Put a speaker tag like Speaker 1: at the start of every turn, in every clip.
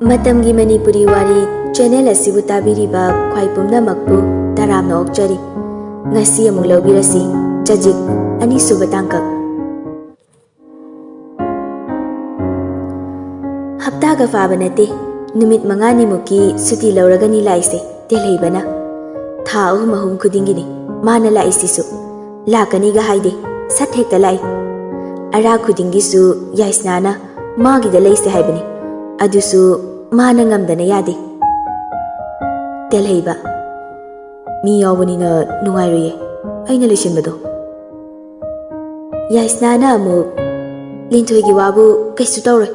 Speaker 1: ꯃꯇꯝꯒꯤ ꯃꯅꯤꯄꯨꯔꯤ ꯋꯥꯔꯤ ꯆꯦꯅꯦꯜ ꯑꯁꯤꯕꯨ ꯇꯥꯕꯤꯔꯤꯕ ꯈ꯭ꯋꯥꯏ ꯄꯨꯝꯅꯃꯛꯄꯨ ꯇꯔꯥꯝꯅ ꯑꯣꯛꯆꯔꯤ꯫ ꯉꯁꯤ ꯑꯃꯨꯛ ꯂꯧꯕꯤꯔꯁꯤ ꯆꯖꯤꯛ ꯑꯅꯤꯁꯨꯕ ꯇꯥꯡꯀꯛ꯫ ꯍꯞꯇꯥꯒ ꯐꯥꯕ ꯅꯠꯇꯦ, ꯅꯨꯃꯤꯠ 5ꯅꯤꯃꯨꯛꯀꯤ ꯁꯨꯇꯤ ꯂꯧꯔꯒꯅꯤ ꯂꯥꯛꯏꯁꯦ ꯇꯦꯜꯍꯩꯕꯅ꯫ ꯊꯥ 3 ꯈꯨꯗꯤꯡꯒꯤꯅꯤ ꯃꯥꯅ ꯂꯥꯛꯏꯁꯤꯁꯨ꯫ ꯂꯥꯛꯀꯅꯤꯒ ꯍꯥꯏꯗꯦ, ꯁꯠ ꯍꯦꯛꯇ ꯂꯥꯛꯏ꯫ ꯑꯔꯥ ꯈꯨꯗꯤꯡꯒꯤꯁꯨ ꯌꯥꯏꯁꯅꯥꯅ ꯃꯥꯒꯤꯗ ꯂꯩꯁꯦ ꯍꯥꯏꯕꯅꯤ, ꯑꯗꯨꯁꯨ ꯃꯥꯅ ꯉꯝꯗꯅ ꯌꯥꯗꯦ꯫ ꯇꯦꯜꯍꯩꯕ: ꯃꯤ ꯌꯥꯎꯕꯅꯤꯅ ꯅꯨꯡꯉꯥꯏꯔꯣꯏꯌꯦ, ꯑꯩꯅ ꯂꯩꯁꯤꯟꯕꯗꯣ꯫ ꯌꯥꯏꯁꯅꯥꯅ ꯑꯃꯨꯛ: ꯂꯤꯟꯊꯣꯏꯒꯤ ꯋꯥꯕꯨ ꯀꯩꯁꯨ ꯇꯧꯔꯣꯏ꯫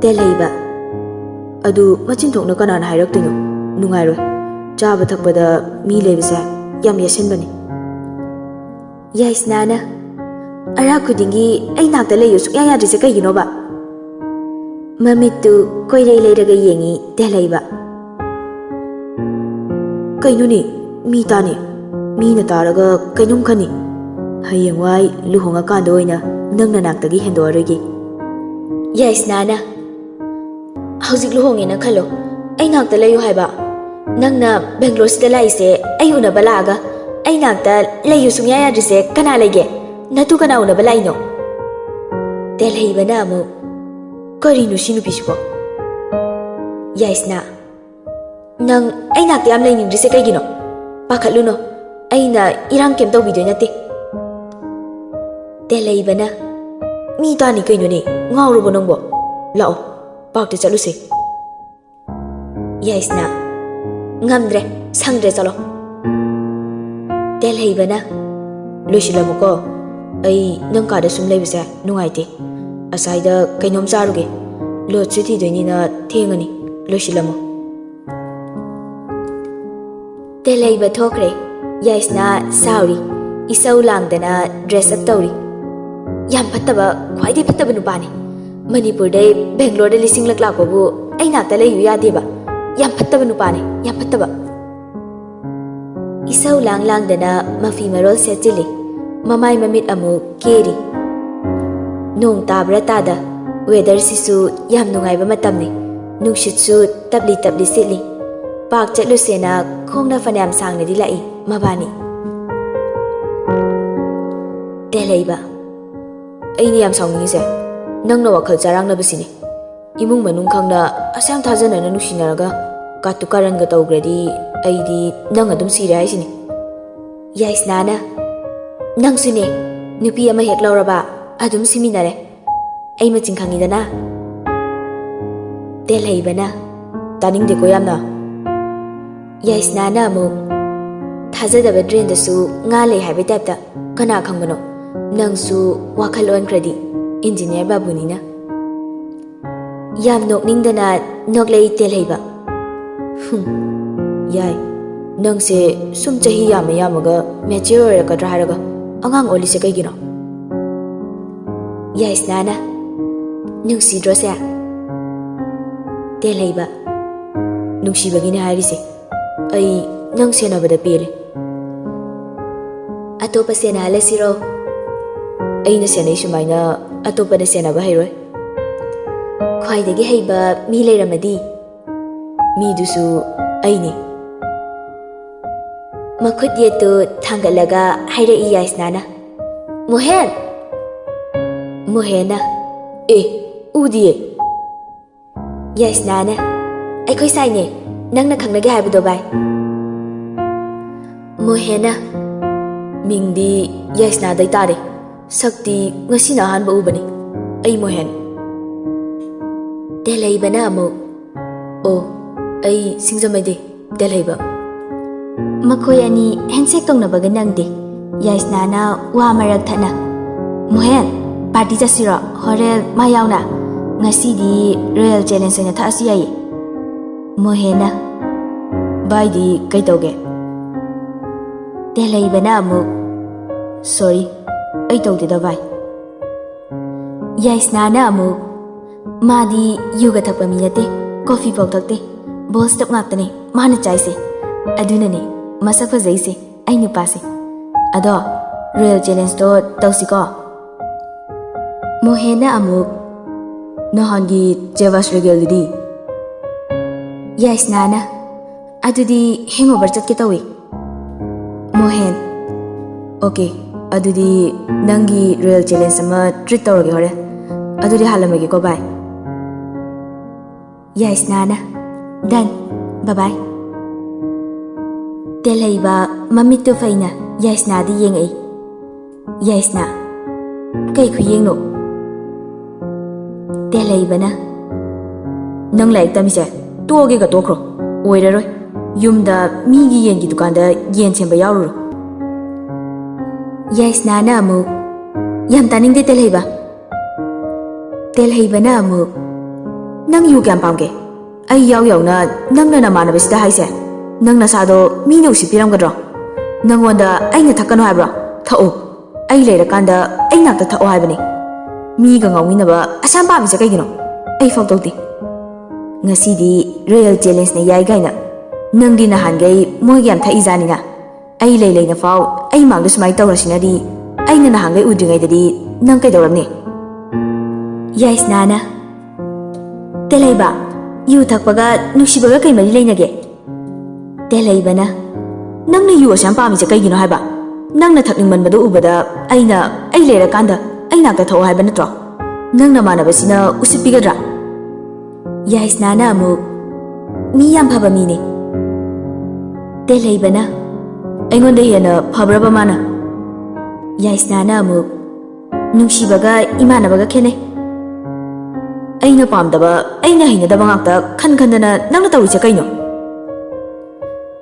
Speaker 1: ꯇꯦꯜꯍꯩꯕ: ꯑꯗꯨ ꯃꯆꯤꯟ ꯊꯣꯛꯅ ꯀꯅꯥꯅ ꯍꯥꯏꯔꯛꯇꯣꯏꯅꯣ? ꯅꯨꯡꯉꯥꯏꯔꯣꯏ, ꯆꯥꯕ ꯊꯛꯄꯗ ꯃꯤ ꯂꯩꯕꯁꯦ ꯌꯥꯝ ꯌꯦꯠꯁꯤꯟꯕꯅꯤ꯫ ꯌꯥꯏꯁꯅꯥꯅ: ꯑꯔꯥ ꯈꯨꯗꯤꯡꯒꯤ ꯑꯩ ꯅꯥꯛꯇ ꯂꯩꯌꯨ ꯁꯨꯛꯌꯥ ꯌꯥꯗ꯭ꯔꯤꯁꯦ ꯀꯩꯒꯤꯅꯣꯕ? ꯃꯃꯤꯠꯇꯨ ꯀꯣꯏꯔꯩ ꯂꯩꯔꯒ ꯌꯦꯡꯉꯤ ꯇꯦꯜꯍꯩꯕ꯫ ꯀꯩꯅꯣꯅꯦ, ꯃꯤ ꯇꯥꯅꯤ, ꯃꯤꯅ ꯇꯥꯔꯒ ꯀꯩꯅꯣꯝ ꯈꯟꯅꯤ꯫ ꯍꯌꯦꯡꯋꯥꯏ ꯂꯨꯍꯣꯡꯉꯀꯥꯟꯗ ꯑꯣꯏꯅ ꯅꯪ ꯅꯅꯥꯛꯇꯒꯤ ꯍꯦꯟꯗꯣꯛꯑꯔꯣꯏꯒꯦ꯫ ꯌꯥꯏꯁꯅꯥꯅ: ꯍꯧꯖꯤꯛ ꯂꯨꯍꯣꯡꯉꯦꯅ ꯈꯜꯂꯣ, ꯑꯩ ꯅꯥꯛꯇ ꯂꯩꯌꯨ ꯍꯥꯏꯕ? ꯅꯪꯅ ꯕꯦꯡꯒ꯭ꯂꯣꯔꯁꯤꯗ ꯂꯥꯛꯏꯁꯦ ꯑꯩ ꯎꯅꯕ ꯂꯥꯛꯑꯒ ꯑꯩ ꯅꯥꯛꯇ ꯂꯩꯌꯨ ꯁꯨꯡꯌꯥ ꯌꯥꯗ꯭ꯔꯤꯁꯦ ꯀꯅꯥ ꯂꯩꯒꯦ? ꯅꯇꯨ ꯀꯅꯥ ꯎꯅꯕ ꯂꯥꯛꯏꯅꯣ? ꯇꯦꯜꯍꯩꯕꯅ ꯑꯃꯨꯛ: ꯀꯔꯤꯅꯣ ꯁꯤ ꯅꯨꯄꯤꯁꯤꯕꯣ? ꯌꯥꯏꯁꯅꯥ: ꯅꯪ ꯑꯩ ꯅꯥꯛꯇ ꯌꯥꯝ ꯂꯩꯅꯤꯡꯗ꯭ꯔꯤꯁꯦ ꯀꯩꯒꯤꯅꯣ? ꯄꯥꯈꯠꯂꯨꯅꯣ, ꯑꯩꯅ ꯏꯔꯥꯡ ꯀꯩꯝ ꯇꯧꯕꯤꯗꯣꯏ ꯅꯠꯇꯦ꯫ ꯇꯦꯜꯍꯩꯕꯅ: ꯃꯤ ꯇꯥꯅꯤ ꯀꯩꯅꯣꯅꯦ, ꯉꯥꯎꯔꯕꯣ ꯅꯪꯕꯣ? ꯂꯥꯛꯑꯣ, ꯄꯥꯔꯛꯇ ꯆꯠꯂꯨꯁꯦ꯫ ꯌꯥꯏꯁꯅꯥ: ꯉꯝꯗ꯭ꯔꯦ, ꯁꯪꯗ꯭ꯔꯦ, ꯆꯠꯂꯣ꯫ ꯇꯦꯜꯍꯩꯕꯅ: ꯂꯣꯏꯁꯤꯜꯂꯝꯃꯨꯀꯣ, ꯑꯩ ꯅꯪ ꯀꯥꯗ ꯁꯨꯝ ꯂꯩꯕꯁꯦ ꯅꯨꯡꯉꯥꯏꯇꯦ꯫ ꯑꯁꯥꯏꯗ ꯀꯩꯅꯣꯝ ꯆꯥꯔꯨꯒꯦ, ꯂꯣꯗꯁꯨ ꯊꯤꯗꯣꯏꯅꯤꯅ ꯊꯦꯡꯉꯅꯤ, ꯂꯣꯏꯁꯤꯜꯂꯝꯃꯨ꯫ ꯇꯦꯜꯍꯩꯕ ꯊꯣꯛꯈ꯭ꯔꯦ꯫ ꯌꯥꯏꯁꯅꯥ ꯁꯥꯎꯔꯤ, ꯏꯁꯧ ꯂꯥꯡꯗꯅ ꯗ꯭ꯔꯦꯁ ꯑꯞ ꯇꯧꯔꯤ꯫ ꯌꯥꯝ ꯐꯠꯇꯕ, ꯈ꯭ꯋꯥꯏꯗꯒꯤ ꯐꯠꯇꯕ ꯅꯨꯄꯥꯅꯤ꯫ ꯃꯅꯤꯄꯨꯔꯗꯩ ꯕꯦꯡꯒ꯭ꯂꯣꯔꯗ 10,000ꯂꯛ ꯂꯥꯛꯄꯕꯨ ꯑꯩ ꯅꯥꯛꯇ ꯂꯩꯌꯨ ꯌꯥꯗꯦꯕ꯫ ꯌꯥꯝ ꯐꯠꯇꯕ ꯅꯨꯄꯥꯅꯤ, ꯌꯥꯝ ꯐꯠꯇꯕ꯫ ꯏꯁꯧ ꯂꯥꯡꯗꯅ ꯃꯐꯤ ꯃꯔꯣꯜ ꯁꯦꯠꯆꯤꯜꯂꯤ꯫ ꯃꯃꯥꯏ ꯃꯃꯤꯠ ꯑꯃꯨꯛ ꯀꯦꯔꯤ꯫ ꯅꯣꯡ ꯇꯥꯕ꯭ꯔꯥ ꯇꯥꯗ, ꯋꯦꯗꯔꯁꯤꯁꯨ ꯌꯥꯝ ꯅꯨꯡꯉꯥꯏꯕ ꯃꯇꯝꯅꯤ꯫ ꯅꯨꯡꯁꯤꯠꯁꯨ ꯇꯞꯂꯤ ꯇꯞꯂꯤ ꯁꯤꯠꯂꯤ꯫ ꯄꯥꯔꯛ ꯆꯠꯂꯨꯁꯦꯅ ꯈꯣꯡꯅ ꯐꯅꯌꯥꯝ ꯁꯥꯡꯅꯗꯤ ꯂꯥꯛꯏ ꯃꯕꯥꯅꯤ꯫ ꯇꯦꯜꯍꯩꯕ: ꯑꯩꯅ ꯌꯥꯝ ꯁꯥꯎꯅꯤꯡꯉꯤꯁꯦ ꯅꯪꯅ ꯋꯥꯈꯜ ꯆꯔꯥꯡꯅꯕꯁꯤꯅꯤ꯫ ꯏꯃꯨꯡ ꯃꯅꯨꯡ ꯈꯪꯅ ꯑꯁꯌꯥꯝ ꯊꯥꯖꯅꯅ ꯅꯨꯡꯁꯤꯅꯔꯒ ꯀꯥꯇꯨ ꯀꯥꯔꯟꯒ ꯇꯧꯈ꯭ꯔꯗꯤ ꯑꯩꯗꯤ ꯅꯪ ꯑꯗꯨꯝ ꯁꯤꯔꯦ ꯍꯥꯏꯁꯤꯅꯤ꯫ ꯌꯥꯏꯁꯅꯥꯅ: ꯅꯪꯁꯨꯅꯦ, ꯅꯨꯄꯤ ꯑꯃ ꯍꯦꯛ ꯂꯧꯔꯕ ꯑꯗꯨꯝ ꯁꯤꯃꯤꯟꯅꯔꯦ, ꯑꯩ ꯃꯆꯤꯟ ꯈꯪꯉꯤꯗꯅ꯫ ꯇꯦꯜꯍꯩꯕꯅ: ꯇꯥꯅꯤꯡꯗꯦꯀꯣ ꯌꯥꯝꯅ꯫ ꯌꯥꯏꯁꯅꯥꯅ ꯑꯃꯨꯛ: ꯊꯥꯖꯗꯕ ꯗ꯭ꯔꯦꯟꯗꯁꯨ ꯉꯥ ꯂꯩ ꯍꯥꯏꯕꯩ ꯇꯥꯏꯞꯇ ꯀꯅꯥ ꯈꯪꯕꯅꯣ, ꯅꯪꯁꯨ ꯋꯥꯈꯜ ꯑꯣꯟꯈ꯭ꯔꯗꯤ ꯏꯟꯖꯤꯅꯤꯌꯔ ꯕꯥꯕꯨꯅꯤꯅ꯫ ꯌꯥꯝ ꯅꯣꯛꯅꯤꯡꯗꯅ ꯅꯣꯛꯂꯛꯏ ꯇꯦꯜꯍꯩꯕ꯫ ꯌꯥꯏ, ꯅꯪꯁꯦ ꯁꯨꯝ ꯆꯍꯤ ꯌꯥꯝꯃꯒ ꯃꯦꯆꯤꯌꯣꯔ ꯑꯣꯏꯔꯛꯀꯗ꯭ꯔꯥ ꯍꯥꯏꯔꯒ ꯑꯉꯥꯡ ꯑꯣꯜꯂꯤꯁꯦ ꯀꯩꯒꯤꯅꯣ? ꯌꯥꯏꯁꯅꯥꯅ: ꯅꯨꯡꯁꯤꯗ꯭ꯔꯣꯁꯦ? ꯇꯦꯜꯍꯩꯕ: ꯅꯨꯡꯁꯤꯕꯒꯤꯅꯦ ꯍꯥꯏꯔꯤꯁꯦ, ꯑꯩ ꯅꯪ ꯁꯦꯟꯅꯕꯗ ꯄꯦꯜꯂꯦ꯫ ꯑꯇꯣꯞꯄ ꯁꯦꯟꯅꯍꯜꯂꯁꯤꯔꯣ? ꯑꯩꯅ ꯁꯦꯟꯅꯩ ꯁꯨꯃꯥꯏꯅ ꯑꯇꯣꯞꯄꯅ ꯁꯦꯟꯅꯕ ꯍꯩꯔꯣꯏ꯫ ꯈ꯭ꯋꯥꯏꯗꯒꯤ ꯍꯩꯕ ꯃꯤ ꯂꯩꯔꯝꯃꯗꯤ? ꯃꯤꯗꯨꯁꯨ ꯑꯩꯅꯤ꯫ ꯃꯈꯨꯠ ꯌꯦꯠꯇꯨ ꯊꯥꯡꯒꯠꯂꯒ ꯍꯥꯏꯔꯛꯏ ꯌꯥꯏꯁꯅꯥꯅ꯫ ꯃꯣꯍꯦꯟ! ꯃꯣꯍꯦꯟꯅ: ꯑꯦ, ꯎꯗꯤꯌꯦ꯫ ꯌꯥꯏꯁꯅꯥꯅ: ꯑꯩꯈꯣꯏ ꯁꯥꯏꯅꯦ, ꯅꯪꯅ ꯈꯪꯅꯒꯦ ꯍꯥꯏꯕꯗꯣ ꯚꯥꯏ꯫ ꯃꯣꯍꯦꯟꯅ: ꯃꯤꯡꯗꯤ ꯌꯥꯏꯁꯅꯥꯗꯩ ꯇꯥꯔꯦ, ꯁꯛꯇꯤ ꯉꯁꯤꯅ ꯑꯍꯥꯟꯕ ꯎꯕꯅꯤ, ꯑꯩ ꯃꯣꯍꯦꯟ꯫ ꯇꯦꯜꯍꯩꯕꯅ ꯑꯃꯨꯛ: ꯑꯣ, ꯑꯩ ꯁꯤꯡꯖꯃꯩꯗꯩ, ꯇꯦꯜꯍꯩꯕ꯫ ꯃꯈꯣꯏ ꯑꯅꯤ ꯍꯦꯟꯁꯦꯛ ꯇꯧꯅꯕꯒ ꯅꯪꯗꯦ꯫ ꯌꯥꯏꯁꯅꯥꯅ ꯋꯥ ꯃꯔꯛ ꯊꯠꯅ: ꯃꯣꯍꯦꯟ, ꯄꯥꯔꯇꯤ ꯆꯠꯁꯤꯔꯣ ꯍꯣꯔꯦꯟ ꯃꯥ ꯌꯥꯎꯅ? ꯉꯁꯤꯗꯤ ꯔꯣꯌꯦꯜ ꯆꯦꯂꯦꯟꯖ ꯑꯣꯏꯅ ꯊꯛꯑꯁꯨ ꯌꯥꯏꯌꯦ꯫ ꯃꯣꯍꯦꯟꯅ: ꯚꯥꯏꯗꯤ ꯀꯩ ꯇꯧꯒꯦ? ꯇꯦꯜꯍꯩꯕꯅ ꯑꯃꯨꯛ: ꯁꯣꯔꯤ, ꯑꯩ ꯇꯧꯗꯦꯗ ꯚꯥꯏ꯫ ꯌꯥꯏꯁꯅꯥꯅ ꯑꯃꯨꯛ: ꯃꯥꯗꯤ ꯌꯨꯒ ꯊꯛꯄ ꯃꯤ ꯅꯠꯇꯦ, ꯀꯣꯐꯤ ꯐꯥꯎ ꯊꯛꯇꯦ, ꯕꯣꯜ ꯁ꯭ꯇꯞ ꯉꯥꯛꯇꯅꯦ ꯃꯥꯅ ꯆꯥꯏꯁꯦ, ꯑꯗꯨꯅꯅꯦ ꯃꯁꯛ ꯐꯖꯩꯁꯦ ꯑꯩ ꯅꯨꯄꯥꯁꯦ꯫ ꯑꯗꯣ ꯔꯣꯌꯦꯜ ꯆꯦꯂꯦꯟꯖꯇꯣ ꯇꯧꯁꯤꯀꯣ? ꯃꯣꯍꯦꯟꯅ ꯑꯃꯨꯛ: ꯅꯍꯥꯟꯒꯤ ꯖꯦꯚꯥꯁ ꯔꯦꯒꯦꯜꯗꯨꯗꯤ ꯌꯥꯏꯁꯅꯥꯅ ꯑꯗꯨꯗꯤ ꯍꯦꯡꯑꯣꯚꯔ ꯆꯠꯀꯦ ꯇꯧꯏ ꯃꯣꯍꯦꯟ ꯑꯣꯀꯦ ꯑꯗꯨꯗꯤ ꯅꯪꯒꯤ ꯔꯦꯜ ꯆꯦꯂꯦꯟꯖ ꯑꯃ ꯇ꯭ꯔꯤꯠ ꯇꯧꯔꯒꯦ ꯍꯣꯔꯦꯟ ꯑꯗꯨꯗꯤ ꯍꯥꯜꯂꯝꯃꯒꯦꯀꯣ ꯕꯥꯏ ꯌꯥꯏꯁꯅꯥꯅ ꯗꯟ ꯕꯥꯏ ꯇꯦꯜꯍꯩꯕ ꯃꯃꯤꯠꯇꯨ ꯐꯩꯅ ꯌꯥꯏꯁꯅꯥꯗꯤ ꯌꯦꯡꯉꯛꯏ ꯌꯥꯏꯁꯅꯥ ꯀꯩ ꯈꯨꯌꯦꯡꯅꯣ ꯇꯦꯜꯍꯩꯕꯅ ꯅꯪ ꯂꯥꯏꯔꯤꯛ ꯇꯝꯃꯤꯁꯦ ꯇꯣꯛꯑꯒꯦꯒ ꯇꯣꯛꯈ꯭ꯔꯣ ꯑꯣꯏꯔꯔꯣꯏ ꯌꯨꯝꯗ ꯃꯤꯒꯤ ꯌꯦꯟꯒꯤ ꯗꯨꯀꯥꯟꯗ ꯌꯦꯟ ꯁꯦꯝꯕ ꯌꯥꯎꯔꯨꯔꯣ ꯌꯥꯏꯁꯅꯥꯅ ꯑꯃꯨꯛ ꯌꯥꯝ ꯇꯥꯅꯤꯡꯗꯦ ꯇꯦꯜꯍꯩꯕ ꯇꯦꯜꯍꯩꯕꯅ ꯑꯃꯨꯛ ꯅꯪ ꯌꯨ ꯀꯌꯥꯝ ꯄꯥꯝꯒꯦ ꯑꯩ ꯌꯥꯎ ꯌꯥꯎꯅ ꯅꯪꯅ ꯅꯃꯥꯟꯅꯕꯁꯤꯗ ꯍꯥꯏꯁꯦ ꯅꯪ ꯅꯁꯥꯗꯣ ꯃꯤꯅ ꯎꯁꯤꯠꯄꯤꯔꯝꯒꯗ꯭ꯔꯣ ꯅꯪꯉꯣꯟꯗ ꯑꯩꯅ ꯊꯛꯀꯅꯣ ꯍꯥꯏꯕ꯭ꯔꯣ ꯊꯛꯎ ꯑꯩ ꯂꯩꯔꯀꯥꯟꯗ ꯑꯩ ꯅꯥꯛꯇ ꯊꯛꯑꯣ ꯍꯥꯏꯕꯅꯤ ꯃꯤꯒ ꯉꯥꯎꯃꯤꯟꯅꯕ ꯑꯁꯥꯝ ꯄꯥꯝꯃꯤꯁꯦ ꯀꯩꯒꯤꯅꯣ ꯑꯩ ꯐꯥꯎ ꯇꯧꯗꯦ ꯉꯁꯤꯗꯤ ꯔꯦꯜ ꯆꯦꯂꯦꯟꯖꯅ ꯌꯥꯏ ꯀꯥꯏꯅ ꯅꯪꯗꯤ ꯅꯍꯥꯟꯒꯩ ꯃꯣꯏꯒ ꯌꯥꯝ ꯊꯛꯏꯖꯥꯅꯤꯅ ꯑꯩ ꯂꯩꯅ ꯐꯥꯎ ꯑꯩ ꯃꯥꯡꯗ ꯁꯨꯃꯥꯏꯅ ꯇꯧꯔꯁꯤꯅꯗꯤ ꯑꯩꯅ ꯅꯍꯥꯟꯒꯩ ꯎꯗ꯭ꯔꯤꯉꯩꯗꯗꯤ ꯅꯪ ꯀꯩꯗꯧꯔꯝꯅꯤ ꯌꯥꯏꯁꯅꯥꯅ ꯇꯦꯜꯍꯩꯕ ꯌꯨ ꯊꯛꯄꯒ ꯅꯨꯡꯁꯤꯕꯒ ꯀꯩ ꯃꯔꯤ ꯂꯩꯅꯒꯦ ꯇꯦꯜꯍꯩꯕꯅ ꯅꯪꯅ ꯌꯨ ꯑꯁꯥꯝ ꯄꯥꯝꯃꯤꯁꯦ ꯀꯩꯒꯤꯅꯣ ꯍꯥꯏꯕ ꯅꯪꯅ ꯊꯛꯅꯤꯡꯃꯟꯕꯗꯣ ꯎꯕꯗ ꯑꯩ ꯂꯩꯔꯀꯥꯟꯗ ꯑꯩ ꯅꯥꯛꯇ ꯊꯛꯑꯣ ꯍꯥꯏꯕ ꯅꯠꯇ꯭ꯔꯣ ꯅꯪ ꯅꯃꯥꯟꯅꯕꯁꯤꯅ ꯎꯁꯤꯠꯄꯤꯒꯗ꯭ꯔꯥ ꯌꯥꯏꯁꯅꯥꯅ ꯑꯃꯨꯛ ꯃꯤ ꯌꯥꯝ ꯐꯕ ꯃꯤꯅꯤ ꯇꯦꯜꯍꯩꯕꯅ ꯑꯩꯉꯣꯟꯗ ꯍꯦꯟꯅ ꯐꯕ꯭ꯔꯕ ꯃꯥꯅ ꯌꯥꯏꯁꯅꯥꯅ ꯑꯃꯨꯛ ꯅꯨꯡꯁꯤꯕꯒ ꯏꯃꯥꯟꯅꯕꯒ ꯈꯦꯠꯅꯩ ꯑꯩꯅ ꯄꯥꯝꯗꯕ ꯑꯩꯅ ꯍꯩꯅꯗꯕ ꯉꯥꯛꯇ ꯈꯟꯗꯅ ꯅꯪꯅ ꯇꯧꯔꯤꯁꯦ ꯀꯩꯅꯣ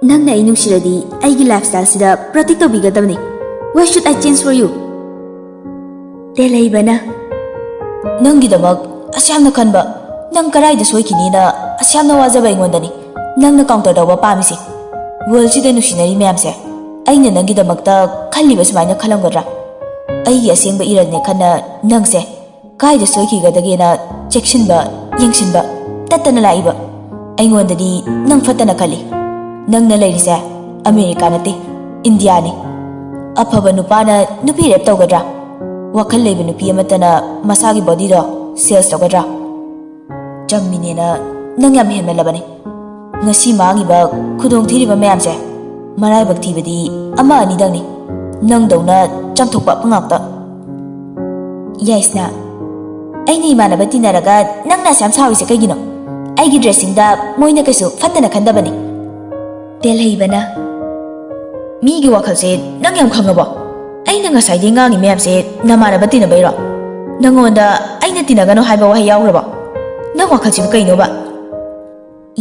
Speaker 1: ꯅꯪꯅ ꯑꯩ ꯅꯨꯡꯁꯤꯔꯗꯤ ꯑꯩꯒꯤ ꯂꯥꯏꯐꯁ꯭ꯇꯥꯏꯜꯁꯤꯗ ꯄ꯭ꯔꯣꯇꯦꯛ ꯇꯧꯕꯤꯒꯗꯕꯅꯤ ꯋꯥꯏ ꯁꯨꯗ ꯑꯥꯏ ꯆꯦꯟꯖ ꯐꯣꯔ ꯌꯨ ꯇꯦꯜꯍꯩꯕꯅ ꯅꯪꯒꯤꯗꯃꯛ ꯑꯁꯌꯥꯝꯅ ꯈꯟꯕ ꯅꯪ ꯀꯔꯥꯏꯗ ꯁꯣꯏꯈꯤꯅꯤꯅ ꯑꯁꯌꯥꯝꯅ ꯋꯥꯖꯕ ꯑꯩꯉꯣꯟꯗꯅꯤ ꯅꯪꯅ ꯀꯥꯎꯟꯇꯔ ꯇꯧꯕ ꯄꯥꯝꯃꯤꯁꯤ ꯋꯥꯔꯜꯁꯤꯗ ꯅꯨꯡꯁꯤꯅꯔꯤ ꯃꯌꯥꯝꯁꯦ ꯑꯩꯅ ꯅꯪꯒꯤꯗꯃꯛꯇ ꯈꯜꯂꯤꯕ ꯁꯨꯃꯥꯏꯅ ꯈꯜꯂꯝꯒꯗ꯭ꯔꯥ ꯑꯩꯒꯤ ꯑꯁꯦꯡꯕ ꯏꯔꯜꯅꯦ ꯈꯟꯅ ꯅꯪꯁꯦ ꯀꯥꯏꯗ ꯁꯣꯏꯈꯤꯒꯗꯒꯦꯅ ꯆꯦꯛꯁꯤꯟꯕ ꯌꯦꯡꯁꯤꯟꯕ ꯇꯠꯇꯅ ꯂꯥꯛꯏꯕ ꯑꯩꯉꯣꯟꯗꯗꯤ ꯅꯪ ꯐꯠꯇꯅ ꯈꯜꯂꯤ ꯅꯪꯅ ꯂꯩꯔꯤꯁꯦ ꯑꯃꯦꯔꯤꯀꯥ ꯅꯠꯇꯦ ꯏꯟꯗꯤꯌꯥꯅꯤ ꯑꯐꯕ ꯅꯨꯄꯥꯅ ꯅꯨꯄꯤ ꯔꯦꯞ ꯇꯧꯒꯗ꯭ꯔꯥ ꯋꯥꯈꯜ ꯂꯩꯕ ꯅꯨꯄꯤ ꯑꯃꯠꯇꯅ ꯃꯁꯥꯒꯤ ꯕꯣꯗꯤꯗꯣ ꯁꯦꯜꯁ ꯇꯧꯒꯗ꯭ꯔꯥ ꯆꯝꯃꯤꯅꯦꯅ ꯅꯪ ꯌꯥꯝ ꯍꯦꯟꯃꯜꯂꯕꯅꯤ ꯉꯁꯤ ꯃꯥꯡꯉꯤꯕ ꯈꯨꯗꯣꯡꯊꯤꯔꯤꯕ ꯃꯌꯥꯝꯁꯦ ꯃꯔꯥꯏꯕꯛ ꯊꯤꯕꯗꯤ ꯑꯃ ꯑꯅꯤꯗꯪꯅꯤ ꯅꯪꯗꯧꯅ ꯆꯥꯝꯊꯣꯛꯄ ꯉꯥꯛꯇ ꯌꯥꯏꯁꯅꯥ ꯑꯩꯅ ꯏꯃꯥꯟꯅꯕ ꯇꯤꯟꯅꯔꯒ ꯅꯪꯅ ꯑꯁꯌꯥꯝ ꯁꯥꯎꯔꯤꯁꯦ ꯀꯩꯒꯤꯅꯣ ꯑꯩꯒꯤ ꯗ꯭ꯔꯦꯁꯤꯡꯗ ꯃꯣꯏꯅ ꯀꯩꯁꯨ ꯐꯠꯇꯅ ꯈꯟꯗꯕꯅꯤ ꯇꯦꯜꯍꯩꯕꯅ ꯃꯤꯒꯤ ꯋꯥꯈꯜꯁꯦ ꯅꯪ ꯌꯥꯝ ꯈꯪꯉꯕꯣ ꯑꯩꯅ ꯉꯁꯥꯏꯗꯩ ꯉꯥꯡꯉꯤ ꯃꯌꯥꯝꯁꯦ ꯅꯃꯥꯟꯅꯕ ꯇꯤꯟꯅꯕꯩꯔꯣ ꯅꯪꯉꯣꯟꯗ ꯑꯩꯅ ꯇꯤꯟꯅꯒꯅꯣ ꯍꯥꯏꯕ ꯋꯥꯍꯩ ꯌꯥꯎꯈ꯭ꯔꯕꯣ ꯅꯪ ꯋꯥꯈꯜꯁꯤꯕꯨ ꯀꯩꯅꯣꯕ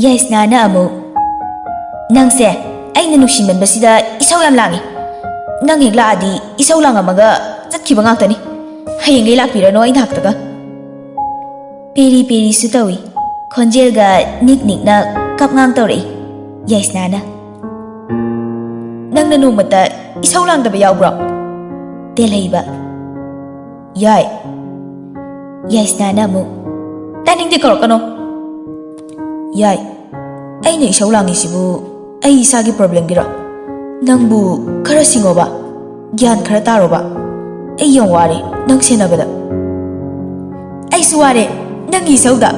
Speaker 1: ꯌꯥꯏꯁꯅꯥꯅ ꯑꯃꯨꯛ ꯅꯪꯁꯦ ꯑꯩꯅ ꯅꯨꯡꯁꯤꯃꯟꯕꯁꯤꯗ ꯏꯁꯧ ꯌꯥꯝ ꯂꯥꯡꯉꯤ ꯅꯪ ꯍꯦꯛ ꯂꯥꯛꯑꯗꯤ ꯏꯁꯧ ꯂꯥꯡꯉꯝꯃꯒ ꯆꯠꯈꯤꯕ ꯉꯥꯛꯇꯅꯤ ꯍꯌꯦꯡꯒꯩ ꯂꯥꯛꯄꯤꯔꯅꯣ ꯑꯩ ꯅꯥꯛꯇꯒ ꯄꯦꯔꯤ ꯄꯦꯔꯤꯁꯨ ꯇꯧꯏ ꯈꯣꯟꯖꯦꯜꯒ ꯅꯤꯛ ꯅꯤꯛꯅ ꯀꯞꯉꯥꯡ ꯇꯧꯔꯛꯏ ꯌꯥꯏꯁꯅꯥꯅ ꯅꯪꯅ ꯅꯣꯡꯃꯇ ꯏꯁꯧ ꯂꯥꯡꯗꯕ ꯌꯥꯎꯕ꯭ꯔꯣ ꯇꯦꯜꯍꯩꯕ ꯌꯥꯏ ꯌꯥꯏꯁꯅꯥꯅ ꯑꯃꯨꯛ ꯇꯥꯅꯤꯡꯗꯦ ꯀꯧꯔꯛꯀꯅꯣ ꯌꯥꯏ ꯑꯩꯅ ꯏꯁꯧ ꯂꯥꯡꯉꯤꯁꯤꯕꯨ ꯑꯩ ꯏꯁꯥꯒꯤ ꯄ꯭ꯔꯣꯕ꯭ꯂꯦꯝꯒꯤꯔꯣ ꯅꯪꯕꯨ ꯈꯔ ꯁꯤꯡꯉꯣꯕ ꯒ꯭ꯌꯥꯟ ꯈꯔ ꯇꯥꯔꯣꯕ ꯑꯩ ꯌꯥꯝ ꯋꯥꯔꯦ ꯅꯪ ꯁꯦꯟꯅꯕꯗ ꯑꯩꯁꯨ ꯋꯥꯔꯦ ꯅꯪꯒꯤ ꯏꯁꯧꯗ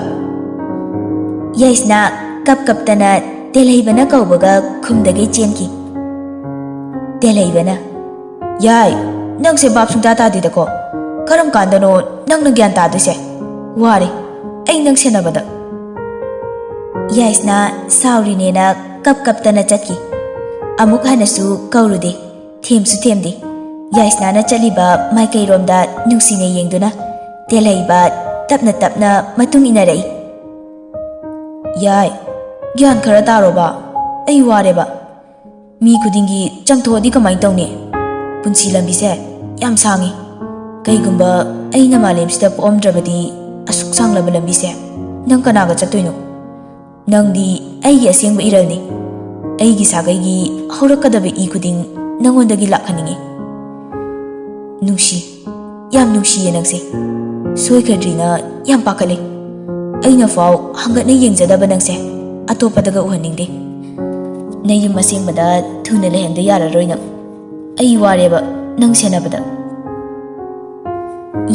Speaker 1: ꯌꯥꯏꯁꯅꯥ ꯀꯞꯇꯅ ꯇꯦꯜꯍꯩꯕꯅ ꯀꯧꯕꯒ ꯈꯨꯝꯗꯒꯩ ꯆꯦꯟꯈꯤ ꯇꯦꯜꯍꯩꯕꯅ ꯌꯥꯏ ꯅꯪꯁꯦ ꯚꯥꯞ ꯁꯨꯡꯇꯥ ꯇꯥꯗꯦꯗꯀꯣ ꯀꯔꯝ ꯀꯥꯟꯗꯅꯣ ꯅꯪꯅ ꯒ꯭ꯌꯥꯟ ꯇꯥꯗꯣꯏꯁꯦ ꯋꯥꯔꯦ ꯑꯩ ꯅꯪ ꯁꯦꯟꯅꯕꯗ ꯌꯥꯏꯁꯅꯥ ꯁꯥꯎꯔꯤꯅꯦꯅ ꯀꯞꯇꯅ ꯆꯠꯈꯤ ꯑꯃꯨꯛ ꯍꯟꯅꯁꯨ ꯀꯧꯔꯨꯗꯦ ꯊꯦꯝꯁꯨ ꯊꯦꯝꯗꯦ ꯌꯥꯏꯁꯅꯥꯅ ꯆꯠꯂꯤꯕ ꯃꯥꯏꯀꯩꯔꯣꯝꯗ ꯅꯨꯡꯁꯤꯅ ꯌꯦꯡꯗꯨꯅ ꯇꯦꯜꯍꯩꯕ ꯇꯞꯅ ꯃꯇꯨꯡ ꯏꯟꯅꯔꯛꯏ ꯌꯥꯏ ꯒ꯭ꯌꯥꯟ ꯈꯔ ꯇꯥꯔꯣꯕ ꯑꯩ ꯋꯥꯔꯦꯕ ꯃꯤ ꯈꯨꯗꯤꯡꯒꯤ ꯆꯪꯊꯣꯛꯑꯗꯤ ꯀꯃꯥꯏꯅ ꯇꯧꯅꯤ ꯄꯨꯟꯁꯤ ꯂꯝꯕꯤꯁꯦ ꯌꯥꯝ ꯁꯥꯡꯉꯤ ꯀꯩꯒꯨꯝꯕ ꯑꯩꯅ ꯃꯥꯂꯦꯝꯁꯤꯗ ꯄꯣꯛꯑꯝꯗ꯭ꯔꯕꯗꯤ ꯑꯁꯨꯛ ꯁꯥꯡꯂꯕ ꯂꯝꯕꯤꯁꯦ ꯅꯪ ꯀꯅꯥꯒ ꯆꯠꯇꯣꯏꯅꯣ ꯅꯪꯗꯤ ꯑꯩꯒꯤ ꯑꯁꯦꯡꯕ ꯏꯔꯜꯅꯤ ꯑꯩꯒꯤ ꯁꯥꯒꯩꯒꯤ ꯍꯧꯔꯛꯀꯗꯕ ꯏ ꯈꯨꯗꯤꯡ ꯅꯪꯉꯣꯟꯗꯒꯤ ꯂꯥꯛꯍꯟꯅꯤꯡꯉꯤ ꯅꯨꯡꯁꯤ ꯌꯥꯝ ꯅꯨꯡꯁꯤꯌꯦ ꯅꯪꯁꯦ ꯁꯣꯏꯈ꯭ꯔꯗ꯭ꯔꯤꯅ ꯌꯥꯝ ꯄꯥꯈꯠꯂꯤ ꯑꯩꯅ ꯐꯥꯎ ꯍꯪꯒꯠꯅ ꯌꯦꯡꯖꯗꯕ ꯅꯪꯁꯦ ꯑꯇꯣꯞꯄꯗꯒ ꯎꯍꯟꯅꯤꯡꯗꯦ ꯅꯌꯨꯝ ꯑꯁꯦꯡꯕꯗ ꯊꯨꯅ ꯂꯩꯍꯟꯗ ꯌꯥꯔꯔꯣꯏ ꯅꯪ ꯑꯩ ꯋꯥꯔꯦꯕ ꯅꯪ ꯁꯦꯟꯅꯕꯗ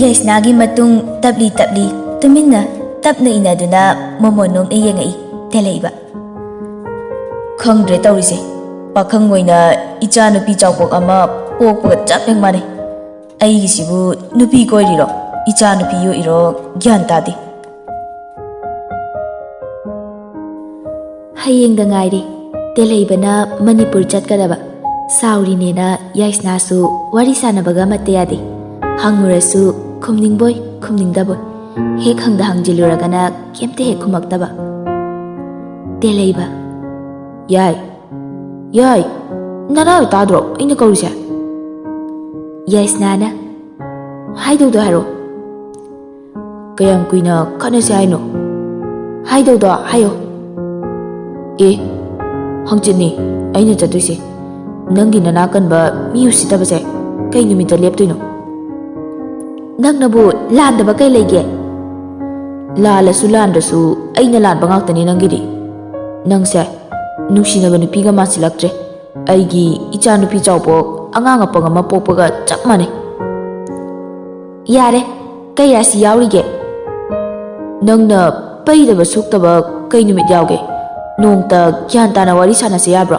Speaker 1: ꯌꯥꯏꯁꯅꯥꯒꯤ ꯃꯇꯨꯡ ꯇꯞꯂꯤ ꯇꯨꯃꯤꯟꯅ ꯇꯞꯅ ꯏꯅꯗꯨꯅ ꯃꯃꯣꯟ ꯅꯣꯛꯅ ꯌꯦꯡꯉꯛꯏ ꯇꯦꯜꯍꯩꯕ. ꯈꯪꯗ꯭ꯔꯦ ꯇꯧꯔꯤꯁꯦ, ꯄꯥꯈꯪ ꯑꯣꯏꯅ ꯏꯆꯥ ꯅꯨꯄꯤ ꯆꯥꯎꯄꯣꯛ ꯑꯃ ꯄꯣꯛꯄꯒ ꯆꯞ ꯍꯦꯛ ꯃꯥꯟꯅꯩ. ꯑꯩꯒꯤꯁꯤꯕꯨ ꯅꯨꯄꯤ ꯀꯣꯏꯔꯤꯔꯣ ꯏꯆꯥ ꯅꯨꯄꯤ ꯌꯣꯛꯏꯔꯣ ꯒ꯭ꯌꯥꯟ ꯇꯥꯗꯦ. ꯍꯌꯦꯡꯗ ꯉꯥꯏꯔꯦ ꯇꯦꯜꯍꯩꯕꯅ ꯃꯅꯤꯄꯨꯔ ꯆꯠꯀꯗꯕ. ꯁꯥꯎꯔꯤꯅꯦꯅ ꯌꯥꯏꯁꯅꯥꯁꯨ ꯋꯥꯔꯤ ꯁꯥꯟꯅꯕꯒ ꯑꯃꯠꯇ ꯌꯥꯗꯦ. ꯍꯪꯉꯨꯔꯁꯨ ꯈꯨꯝꯅꯤꯡꯕꯣꯏ ꯈꯨꯝꯅꯤꯡꯗꯕꯣꯏ. ꯍꯦꯛ ꯍꯪꯗ ꯍꯪꯖꯤꯜꯂꯨꯔꯒꯅ ꯀꯩꯝꯇ ꯍꯦꯛ ꯈꯨꯝꯃꯛꯇꯕ. ꯇꯦꯜꯍꯩꯕ. ꯌꯥꯏ ꯌꯥꯏ, ꯅꯅꯥꯎ ꯇꯥꯗ꯭ꯔꯣ ꯑꯩꯅ ꯀꯧꯔꯤꯁꯦ? ꯌꯥꯏꯁꯅꯥꯅ. ꯍꯥꯏꯗꯧꯗꯣ ꯍꯥꯏꯔꯣ. ꯀꯌꯥꯝ ꯀꯨꯏꯅ ꯈꯠꯅꯁꯦ ꯍꯥꯏꯅꯣ? ꯍꯥꯏꯗꯧꯗꯣ ꯍꯥꯏꯌꯣ. ꯑꯦ, ꯍꯪꯆꯤꯠꯅꯤ ꯑꯩꯅ ꯆꯠꯇꯣꯏꯁꯦ. ꯅꯪꯒꯤ ꯅꯅꯥꯀꯟꯕ ꯃꯤ ꯎꯁꯤꯠꯇꯕꯁꯦ ꯀꯩ ꯅꯨꯃꯤꯠꯇ ꯂꯦꯞꯇꯣꯏꯅꯣ? ꯅꯪꯅꯕꯨ ꯂꯥꯟꯗꯕ ꯀꯩ ꯂꯩꯒꯦ? ꯂꯥꯜꯂꯁꯨ ꯂꯥꯟꯗ꯭ꯔꯁꯨ ꯑꯩꯅ ꯂꯥꯟꯕ ꯉꯥꯛꯇꯅꯤ ꯅꯪꯒꯤꯗꯤ. ꯅꯪꯁꯦ ꯅꯨꯡꯁꯤꯅꯕ ꯅꯨꯄꯤꯒ ꯃꯥꯟꯁꯤꯜꯂꯛꯇ꯭ꯔꯦ. ꯑꯩꯒꯤ ꯏꯆꯥ ꯅꯨꯄꯤ ꯆꯥꯎꯄꯣꯛ ꯑꯉꯥꯡ ꯑꯄꯪ ꯑꯃ ꯄꯣꯛꯄꯒ ꯆꯞ ꯃꯥꯟꯅꯩ. ꯌꯥꯔꯦ, ꯀꯩ ꯔꯥꯁꯤ ꯌꯥꯎꯔꯤꯒꯦ? ꯅꯪꯅ ꯄꯩꯗꯕ ꯁꯨꯛꯇꯕ ꯀꯩ ꯅꯨꯃꯤꯠ ꯌꯥꯎꯒꯦ? ꯅꯣꯡꯇ ꯒ꯭ꯌꯥꯟ ꯇꯥꯅ ꯋꯥꯔꯤ ꯁꯥꯟꯅꯁꯦ ꯌꯥꯕ꯭ꯔꯣ?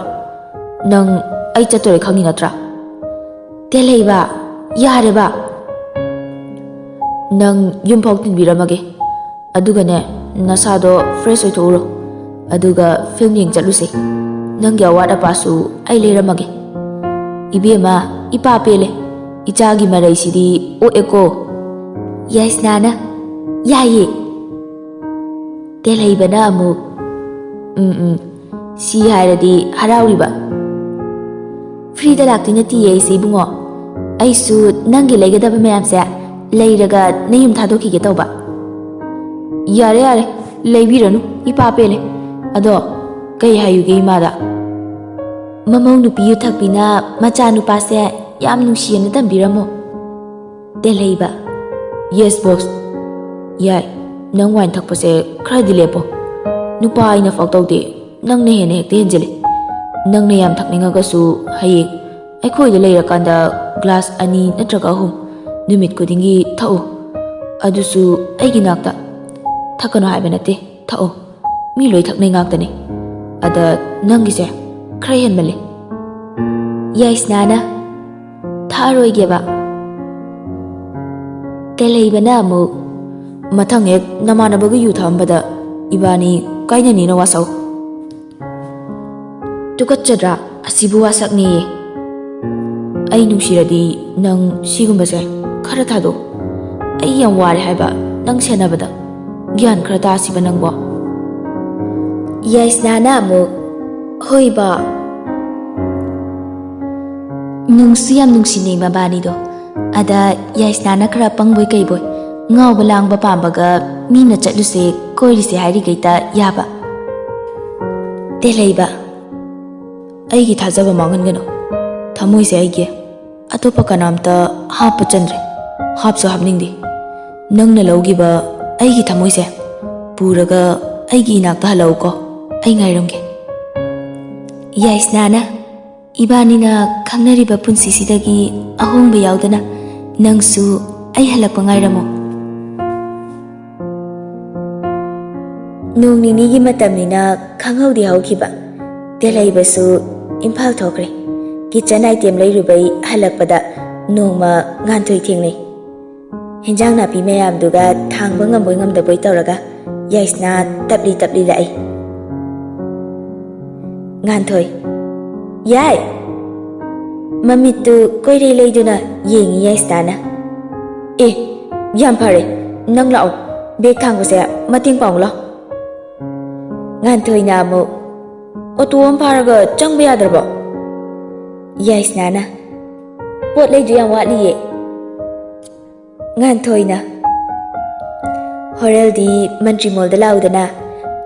Speaker 1: ꯅꯪ ꯑꯩ ꯆꯠꯇꯣꯔꯦ ꯈꯪꯉꯤ ꯅꯠꯇ꯭ꯔꯥ? ꯇꯦꯜꯍꯩꯕ, ꯌꯥꯔꯦꯕ. ꯅꯪ ꯌꯨꯝꯐꯥꯎ ꯊꯤꯟꯕꯤꯔꯝꯃꯒꯦ. ꯑꯗꯨꯒꯅꯦ ꯅꯁꯥꯗꯣ ꯐ꯭ꯔꯦꯁ ꯑꯣꯏꯊꯣꯛꯎꯔꯣ. ꯑꯗꯨꯒ ꯐꯤꯜꯝ ꯌꯦꯡ ꯆꯠꯂꯨꯁꯦ. ꯅꯪꯒꯤ ꯑꯋꯥꯠ ꯑꯄꯥꯁꯨ ꯑꯩ ꯂꯩꯔꯝꯃꯒꯦ. ꯏꯕꯦꯝꯃ, ꯏꯄꯥ ꯄꯦꯜꯂꯦ. ꯏꯆꯥꯒꯤ ꯃꯔꯩꯁꯤꯗꯤ ꯑꯣꯛꯑꯦꯀꯣ. ꯌꯥꯏꯁꯅꯥꯅ. ꯌꯥꯏꯌꯦ. ꯇꯦꯜꯍꯩꯕꯅ ꯑꯃꯨꯛ ꯁꯤ ꯍꯥꯏꯔꯗꯤ ꯍꯔꯥꯎꯔꯤꯕ. ꯐ꯭ꯔꯤꯗ ꯂꯥꯛꯇꯣꯏ ꯅꯠꯇꯤꯌꯦ ꯑꯩꯁꯦ ꯏꯕꯨꯡꯉꯣ. ꯑꯩꯁꯨ ꯅꯪꯒꯤ ꯂꯩꯒꯗꯕ ꯃꯌꯥꯝꯁꯦ ꯂꯩꯔꯒ ꯅꯌꯨꯝ ꯊꯥꯗꯣꯛꯈꯤꯒꯦ ꯇꯧꯕ. ꯌꯥꯔꯦ ꯌꯥꯔꯦ, ꯂꯩꯕꯤꯔꯅꯨ, ꯏꯄꯥ ꯄꯦꯜꯂꯦ. ꯑꯗꯣ ꯀꯩ ꯍꯥꯏꯌꯨꯒꯦ ꯏꯃꯥꯗ? ꯃꯃꯧ ꯅꯨꯄꯤ ꯌꯨꯊꯛꯄꯤꯅ ꯃꯆꯥꯅꯨꯄꯥꯁꯦ ꯌꯥꯝ ꯅꯨꯡꯁꯤꯌꯦꯅ ꯇꯝꯕꯤꯔꯝꯃꯣ. ꯇꯦꯜꯍꯩꯕ. ꯌꯦꯁ ꯕꯣꯁ. ꯌꯥꯏ, ꯅꯪ ꯋꯥꯏꯟ ꯊꯛꯄꯁꯦ ꯈꯔꯗꯤ ꯂꯦꯞꯄꯣ. ꯅꯨꯄꯥ ꯑꯩꯅ ꯐꯥꯎ ꯇꯧꯗꯦ, ꯅꯪꯅ ꯍꯦꯟꯅ ꯍꯦꯛꯇ ꯍꯦꯟꯖꯤꯜꯂꯦ. ꯅꯪꯅ ꯌꯥꯝ ꯊꯛꯅꯤꯡꯉꯒꯁꯨ ꯍꯌꯦꯡ ꯑꯩꯈꯣꯏꯗ ꯂꯩꯔꯀꯥꯟꯗ ꯒ꯭ꯂꯥꯁ 2 ꯅꯠꯇ꯭ꯔꯒ 3 ꯅꯨꯃꯤꯠ ꯈꯨꯗꯤꯡꯒꯤ ꯊꯛꯎ. ꯑꯗꯨꯁꯨ ꯑꯩꯒꯤ ꯅꯥꯛꯇ. ꯊꯛꯀꯅꯣ ꯍꯥꯏꯕ ꯅꯠꯇꯦ, ꯊꯛꯎ. ꯃꯤ ꯂꯣꯏ ꯊꯛꯅꯩ ꯉꯥꯛꯇꯅꯦ. ꯑꯗ ꯅꯪꯒꯤꯁꯦ ꯈꯔ ꯍꯦꯟꯃꯜꯂꯦ. ꯌꯥꯏꯁꯅꯥꯅ. ꯊꯛꯑꯔꯣꯏꯒꯦꯕ. ꯇꯦꯜꯍꯩꯕꯅ ꯑꯃꯨꯛ. ꯃꯊꯪ ꯍꯦꯛ ꯅꯃꯥꯟꯅꯕꯒ ꯌꯨ ꯊꯛꯑꯝꯕꯗ ꯏꯕꯥꯅꯤ ꯀꯥꯏꯅꯅꯤꯅ ꯋꯥꯁꯧ. ꯇꯨꯀꯠꯆꯗ꯭ꯔꯥ ꯑꯁꯤꯕꯨ ꯋꯥꯁꯛꯅꯦꯌꯦ. ꯑꯩ ꯅꯨꯡꯁꯤꯔꯗꯤ ꯅꯪ ꯁꯤꯒꯨꯝꯕꯁꯦ ꯈꯔ ꯊꯥꯗꯣꯛ. ꯑꯩ ꯌꯥꯝ ꯋꯥꯔꯦ ꯍꯥꯏꯕ ꯅꯪ ꯁꯦꯟꯅꯕꯗ. ꯒ꯭ꯌꯥꯟ ꯈꯔ ꯇꯥꯁꯤꯕ ꯅꯪꯕꯣ. ꯌꯥꯏꯁꯅꯥꯅ ꯑꯃꯨꯛ. ꯍꯣꯏ ꯕꯥ. ꯅꯨꯡꯁꯨ ꯌꯥꯝ ꯅꯨꯡꯁꯤꯅꯩ ꯃꯕꯥꯅꯤꯗꯣ. ꯑꯗ ꯌꯥꯏꯁꯅꯥꯅ ꯈꯔ ꯄꯪꯕꯣꯏ ꯀꯩꯕꯣꯏ ꯉꯥꯎꯕ ꯂꯥꯡꯕ ꯄꯥꯝꯕꯒ ꯃꯤꯅ ꯆꯠꯂꯨꯁꯦ ꯀꯣꯏꯔꯤꯁꯦ ꯍꯥꯏꯔꯤꯒꯩꯗ ꯌꯥꯕ. ꯇꯦꯜꯍꯩꯕ. ꯑꯩꯒꯤ ꯊꯥꯖꯕ ꯃꯥꯡꯍꯟꯒꯅꯨ. ꯊꯃꯣꯏꯁꯦ ꯑꯩꯒꯤ, ꯑꯇꯣꯞꯄ ꯀꯅꯥꯝꯇ ꯍꯥꯞꯄ ꯆꯟꯗ꯭ꯔꯦ, ꯍꯥꯞꯁꯨ ꯍꯥꯞꯅꯤꯡꯗꯦ. ꯅꯪꯅ ꯂꯧꯈꯤꯕ ꯑꯩꯒꯤ ꯊꯃꯣꯏꯁꯦ ꯄꯨꯔꯒ ꯑꯩꯒꯤ ꯏꯅꯥꯛꯇ ꯍꯜꯂꯛꯎꯀꯣ. ꯑꯩ ꯉꯥꯏꯔꯝꯒꯦ. ꯌꯥꯏꯁꯅꯥꯅ. ꯏꯕꯥꯅꯤꯅ ꯈꯪꯅꯔꯤꯕ ꯄꯨꯟꯁꯤꯁꯤꯗꯒꯤ ꯑꯍꯣꯡꯕ ꯌꯥꯎꯗꯅ ꯅꯪꯁꯨ ꯑꯩ ꯍꯜꯂꯛꯄ ꯉꯥꯏꯔꯝꯃꯣ. ꯅꯣꯡ ꯅꯤꯅꯤꯒꯤ ꯃꯇꯝꯅꯤꯅ ꯈꯪꯍꯧꯗꯦ ꯍꯧꯈꯤꯕ. ꯇꯦꯜꯍꯩꯕꯁꯨ ꯏꯝꯐꯥꯜ ꯊꯣꯛꯈ꯭ꯔꯦ. ꯀꯤꯆꯟ ꯑꯥꯏꯇꯦꯝ ꯂꯩꯔꯨꯕꯩ ꯍꯜꯂꯛꯄꯗ ꯅꯣꯡꯃ ꯉꯥꯟꯊꯣꯏ ꯊꯦꯡꯅꯩ. ꯍꯦꯟꯖꯥꯡ ꯅꯥꯄꯤ ꯃꯌꯥꯝꯗꯨꯒ ꯊꯥꯡꯕ ꯉꯝꯕꯣꯏ ꯉꯝꯗꯕꯣꯏ ꯇꯧꯔꯒ ꯌꯥꯏꯁꯅꯥ ꯇꯞꯂꯤ ꯇꯞꯂꯤ ꯂꯥꯛꯏ. ꯉꯥꯟꯊꯣꯏ. ꯌꯥꯏ. ꯃꯃꯤꯠꯇꯨ ꯀꯣꯏꯔꯩ ꯂꯩꯗꯨꯅ ꯌꯦꯡꯉꯤ ꯌꯥꯏꯁꯅꯥꯅ. ꯑꯦ, ꯌꯥꯝ ꯐꯔꯦ, ꯅꯪ ꯂꯥꯛꯑꯣ. ꯕꯦꯒ ꯊꯥꯡꯕꯁꯦ ꯃꯇꯦꯡ ꯄꯥꯡꯉꯨ ꯂꯥꯎ. ꯉꯥꯟꯊꯣꯏꯅ ꯑꯃꯨꯛ. ꯑꯣꯇꯣ ꯑꯃ ꯐꯥꯔꯒ ꯆꯪꯕ ꯌꯥꯗ꯭ꯔꯕꯣ? ꯌꯥꯏꯁꯅꯥꯅ. ꯄꯣꯠ ꯂꯩꯗꯨ ꯌꯥꯝ ꯋꯥꯠꯂꯤꯌꯦ. ꯉꯥꯟꯊꯣꯏꯅ. ꯍꯣꯔꯦꯜꯗꯤ ꯃꯟꯇ꯭ꯔꯤ ꯃꯣꯜꯗ ꯂꯥꯛꯎꯗꯅ.